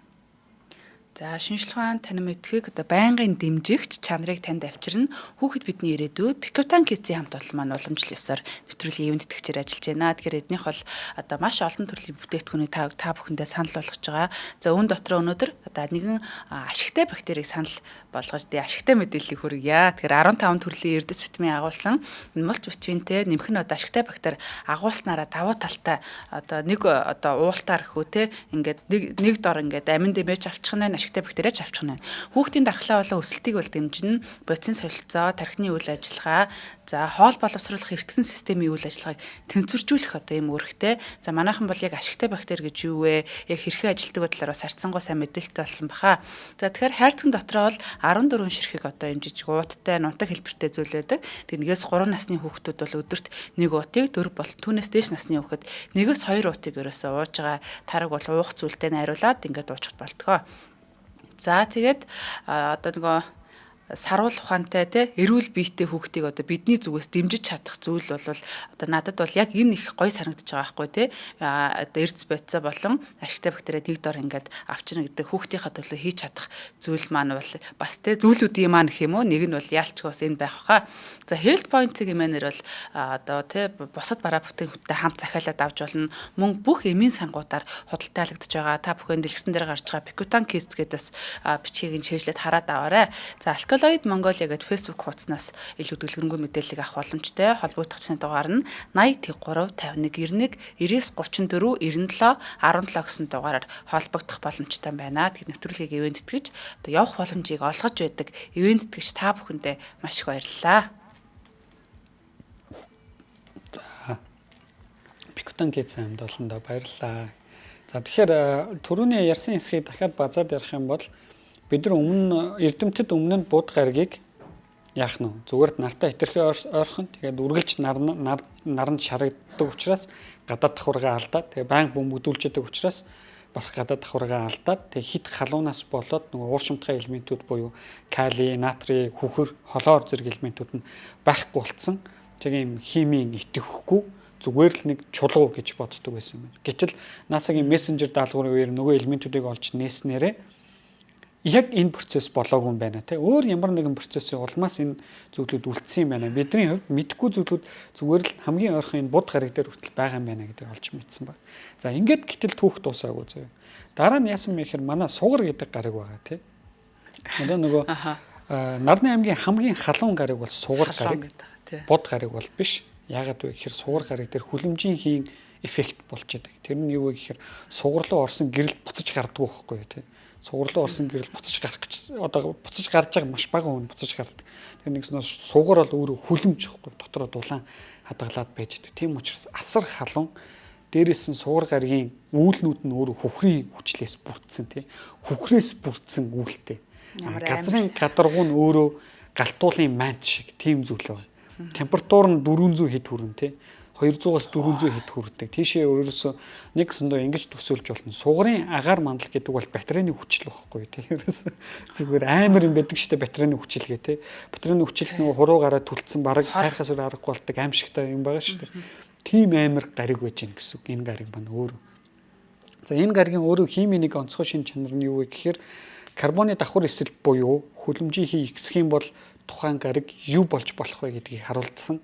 За шинжлэх ухаан танин мэдхүйг одоо байнгын дэмжигч чанарыг танд авчирна. Хүүхэд бидний ирээдүй Пикотан Kids-ийн хамт олон маань уламжлал ёсоор нэвтрүүлгийн ивент тэтгэгчээр ажиллаж байна. Тэгэхээр эднийх бол одоо маш олон төрлийн бүтээгдэхүүнийг та бүхэндээ санал болгож байгаа. За үүн дотор өнөөдөр одоо нэгэн ашигтай бактерийг санал болгож ашигтай мэдээллийг хүргье. Тэгэхээр 15 төрлийн эрдэс витамин агуулсан энэ мультивитаминтэй нэмэх нь одоо ашигтай бактери агуулснараа давуу талтай одоо нэг одоо уултаар хөө те ингээд нэг дор ингээд амин дэмэж авчих нь ашигтай бактериач авчих нь. Хүүхдийн дархлаа болон өсөлтийг бол дэмжинэ. Бодисын солилцоо, тархины үйл ажиллагаа, за хоол боловсруулах эртгсэн системийн үйл ажиллагааг тэнцвэржүүлэх одоо юм үүрэгтэй. За манайхан бол яг ашигтай бактери гэж юу вэ? Яг хэрхэн ажилтдаг талаар бас харьцангуй сайн мэдээлэлтэй болсон баха. За тэгэхээр хайрцаг дотроо бол 14 ширхэг одоо юм жижиг ууттай, нунтаг хэлбэртэй зүйл байдаг. Тэгээд нэгээс 3 насны хүүхдүүд бол өдөрт нэг уутыг 4 бол түүнээс дээш насны хүүхэд нэгээс 2 уутыг ерөөсөө ууж байгаа. Тараг бол уух зүйлтэй найруулад ингээд уучихд болтгоо. За тэгээд одоо нөгөө саруул ухаантай те эрүүл биетэй хүүхдийг одоо бидний зүгээс дэмжиж чадах зүйл бол одоо надад бол яг энэ их гоё санагдаж байгаа байхгүй те одоо эрдэс бодисоо болон ашигтай бактери нэг дор ингээд авчирна гэдэг хүүхдийнхаа төлөө хийж чадах зүйл маань бол бас те зүйлүүдийн маань гэх юм уу нэг нь бол яалчгүй бас энэ байх хаа. За health point-ийн мэнэр бол одоо те бусад бараа бүтээгдэхүүнтэй хамт захиалаад авч болно. Мөн бүх эмийн сангуудаар худалдаалагдж байгаа. Та бүхэн дэлгэцэн дээр гарч байгаа Picotан Kids гэдэг бас бичгийг нь чэйжлээд хараад аваарай. За Alkaloid Mongolia гэдэг Facebook хуудаснаас илүү дэлгэрэнгүй мэдээлэл авах боломжтой. Холбогдохчны дугаар нь 80 351 91 99 34 97 17 гэсэн дугаараар холбогдох боломжтой байна. Тэгэхээр нэвтрүүлгийг ивент тэтгэж одоо явах боломжийг олгож байдаг ивент тэтгэж та бүхэндээ маш их баярлалаа. Picotан Kids хамт олондоо баярлалаа. За тэгэхээр түрүүний ярьсан хэсгийг дахиад базаад ярих юм бол бид нар эрдэмтэд өмнө нь буд гаригийг яах нь зүгээр нартай хэтэрхий ойрхон тэгээд үргэлж наранд шарагддаг учраас гадаад давхаргаа алдаад тэгээд байнга бөмбөгдүүлждэг учраас бас гадаад давхаргаа алдаад тэгээд хит халуунаас болоод нөгөө ууршимтгай элементүүд буюу кали, натрий, хүхэр, холоор зэрэг элементүүд нь байхгүй болцсон. Тэгээд юм химийн итгэхгүй зүгээр л нэг чулуу гэж боддог байсан юм байна. Гэтэл NASA-гийн мессенжер даалгаврын үеэр нөгөө элементүүдийг олж нээснээрээ яг энэ процесс болоогүй юм байна те. Өөр ямар нэгэн процессын улмаас энэ зүйлүүд үлдсэн юм байна. Бидний хувьд мэдхгүй зүйлүүд зүгээр л хамгийн ойрхон энэ буд гариг дээр хүртэл байгаа юм байна гэдэг олж мэдсэн баг. За ингээд гэтэл түүх дуусаагүй зөө. Дараа нь яасан бэ гэхээр манай сугар гэдэг гариг байгаа те. Одоо нөгөө Нарны аймгийн хамгийн халуун гариг бол сугар гариг. Буд гариг бол биш. Яагаад вэ гэхээр сугар гариг дээр хүлэмжийн хийн эффект болж байдаг. Тэр нь юу вэ гэхээр сугар руу орсон гэрэл буцаж гарддаг байхгүй те. Сугарлуу орсон гэрэл буцаж гарах гэж одоо буцаж гарч байгаа маш бага хүн буцаж гардаг. Тэр нэгснээс сугаар бол өөрөө хүлэмж ихгүй дотроо дулаан хадгалаад байж идэг. Тийм учраас асар халуун дээрээс нь сугар гаргийн үүлнүүд нь өөрөө хөхрийн хүчлээс бүрдсэн тий. Хөхрээс бүрдсэн үүлтэй. Газрын гадаргуу нь өөрөө галтуулын мант шиг тийм зүйл байна. Температур нь 400 хэд хүрэн тий. 200-аас 400 хэд хүрдэг. Тийшээ өөрөөсөө нэг гэсэндөө ингэж төсөөлж болно. Сугарын агаар мандал гэдэг бол батарейны хүчил байхгүй тий. Ерөөсөө зүгээр амар юм байдаг шүү дээ батарейны хүчил гээ тий. Батарейны хүчил нөгөө хуруу гараад түлдсэн бараг хайрхаас өөр аргагүй болдог аимшигтай юм байгаа шүү дээ. Тийм амар гариг байж гин гэсэн үг. Энэ гариг маань өөр. За энэ гаригийн өөрөө химийн нэг онцгой шин чанар нь юу вэ гэхээр карбоны давхар эсрэг буюу хүлэмжийн ихсэх юм бол тухайн гариг юу болж болох вэ гэдгийг харуулсан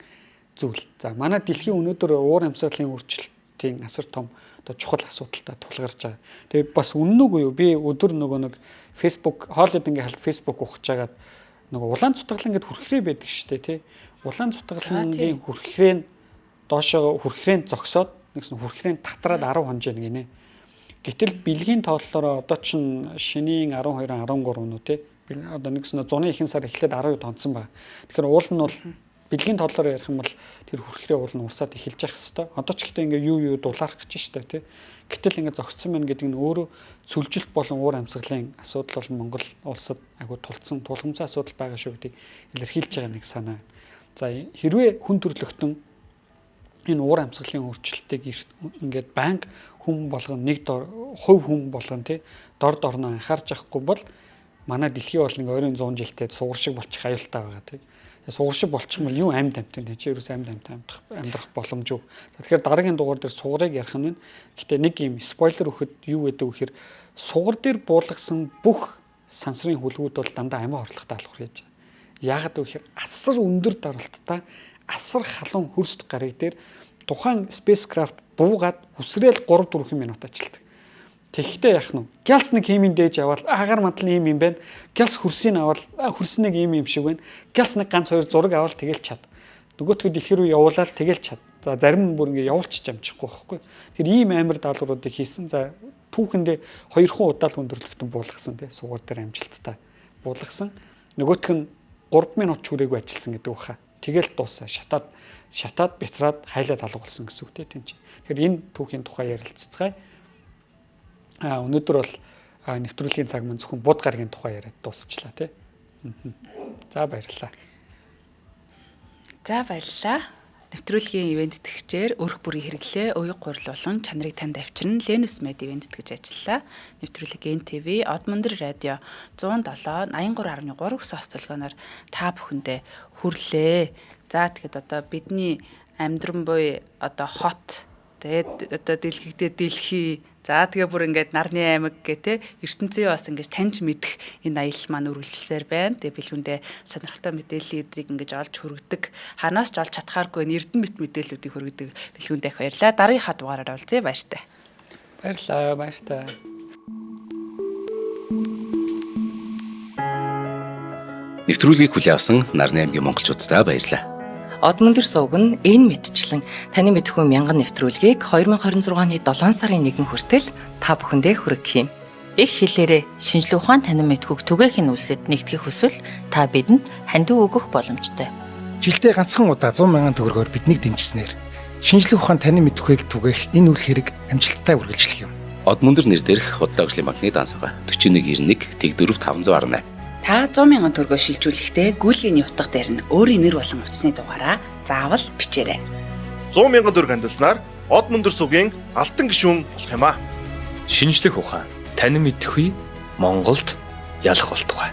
зүйл. За манай дэлхийн өнөөдөр уур амьсгалын өөрчлөлтийн асар том одоо чухал асуудалтай тулгарч байгаа. Тэгээд бас үнэн үгүй юу? Би өдөр нөгөө нэг Facebook хоолойд ингээ Facebook ухаж жагаад нөгөө улаан цутгалан гэд хүрхрээ байдаг шүү дээ тий. Улаан цутгалангийн хүрхрээ нь доошоо хүрхрээ зогсоод нэгсэн хүрхрээ татраад 10 хонжээ гинэ. Гэтэл бэлгийн тооллоор одоо чин шинийн 12 13 нүү тий. Одоо нэгсэн зуны ихэнх сар эхлээд 12 тонцсон байна. Тэгэхээр уул нь бол бэлгийн тооллоор ярих юм бол тэр хүрхрээ уул нь урсаад эхэлж явах хэвээр. Одоо ч гэхдээ ингээ юу дулаарах гэж штэ тий. Гэтэл ингээ зогссон байна гэдэг нь өөрөө сүлжилт болон уур амьсгалын асуудал бол Монгол улсад агуу тулцсан тулгымцсан асуудал байгаа шүү гэдгийг илэрхийлж байгаа нэг санаа. За хэрвээ хүн төрлөختөн энэ уур амьсгалын өөрчлөлтийг ингээд банк хүн болгон нэг хувь хүн болгон тий дор дорноо анхаарч авахгүй бол манай дэлхий бол нэг ойрын 100 жилдээ сугар шиг болчих аюултай байгаа тий. Сугар шиг болчих юм бол юу амьд амьтан тий чи ерөөс амьд амьдрах боломжгүй. Тэгэхээр дараагийн дугаар дээр сугарыг ярих нь. Гэхдээ нэг юм спойлер өгөхөд юу гэдэг вэ гэхээр сугар дээр буулгасан бүх сансрын хүлгүүд бол дандаа амиа орлоготой алхах яаж. Яагаад вэ гэхээр асар өндөр даралттай асар халуун хөрс гариг дээр тухайн спейсკрафт буугаад үсрээл 3-4 минут ажилтдаг. Тэгэхдээ яах нь вэ? Гялс нэг химийн дээж аваад агаар мадлын юм байна. Гялс хөрсийг аваад хөрс нэг юм шиг байна. Гялс нэг ганц хоёр зураг аваад тэгэл чад. Нөгөөтгөө дэлхий рүү явуулаад тэгэл чад. За зарим нь бүр ингээ явуулчих амжихгүй байхгүй. Тэр ийм амар даалгавруудыг хийсэн. За түүхэндээ 2 удаа л өндөрлөгтөн буулгасан тий сугаар дээр амжилттай буулгасан. Нөгөөх нь 3 минут ч хүрээгүй ажилласан гэдэг баха. Тэгэл дуусаа шатаад бяцраад хайлаад алгуулсан гэсэн үг тийм чинь. Тэгэхээр энэ түүхийн тухай ярилццгаая. Өнөөдөр бол нэвтрүүлгийн цаг маань зөвхөн бод гарагийн тухай яриад дуусчлаа тий. За баярлалаа. Нэвтрүүлгийн ивент итгэгчээр өрх бүрийн хэрэглээ, уян гурил болон чанарыг танд авчирна Lenus Med ивент итгэж ажиллаа. Нэвтрүүлэг NTV, Одмондөр радио 107 83.3 өсөс төлгөөнөөр та бүхэндээ хүрлээ. За тэгэхэд одоо бидний амьдран буй одоо хот тэгээд одоо дэлхийдээ дэлхий за тэгээ бүр ингээд нарны аймаг гэх те ертөнцийн бас ингээд таньж мэдэх энэ аялал маань үргэлжилсээр байна. Тэгээ бэлгүндээ сонирхолтой мэдээллийн өдрийг ингээд олж хүргэдэг. Ханаас ч олж чадхааргүй эрдэн мэт мэдээллүүдийг хүргэдэг бэлгүндээ их баярлалаа. Дараагийнхаа дугаараар уулзъя баяртай. Баярлалаа. Нэвтрүүлгийг хүлээн авсан Нарны аймгийн монголчуудаа баярлалаа. Одмондөр сувг нь энэ мэдчлэн таны мэдхүйн мянган нэвтрүүлгийг 2026 оны 7 сарын 1 хүртэл та бүхэндээ хүргэх юм. Их хэлээрээ шинжлэх ухаан танин мэдхүйг түгээхийн үлсэд нэгтгэх хүсвэл та бидэнд хандив өгөх боломжтой. Жилдээ ганцхан удаа 100,000 төгрөгөөр биднийг дэмжснээр шинжлэх ухаан танин мэдхүйг түгээх энэ үйл хэрэг амжилттай үргэлжлэх юм. Одмондөр нэр дээрх Худалдаачлийн банкны дансгаа 4191 Тэг 4518. Та 100,000 төгрөгөөр шилжүүлэхдээ гүйлгийн утга дээр нь өөрийн нэр болон утасны дугаараа заавал бичээрэй. 100,000 төгрөг хандалснаар Одмондөр сувгийн алтан гишүүн болох юм а. Шинжлэх ухаан, танин мэдхгүй Монголд ялах болтугай.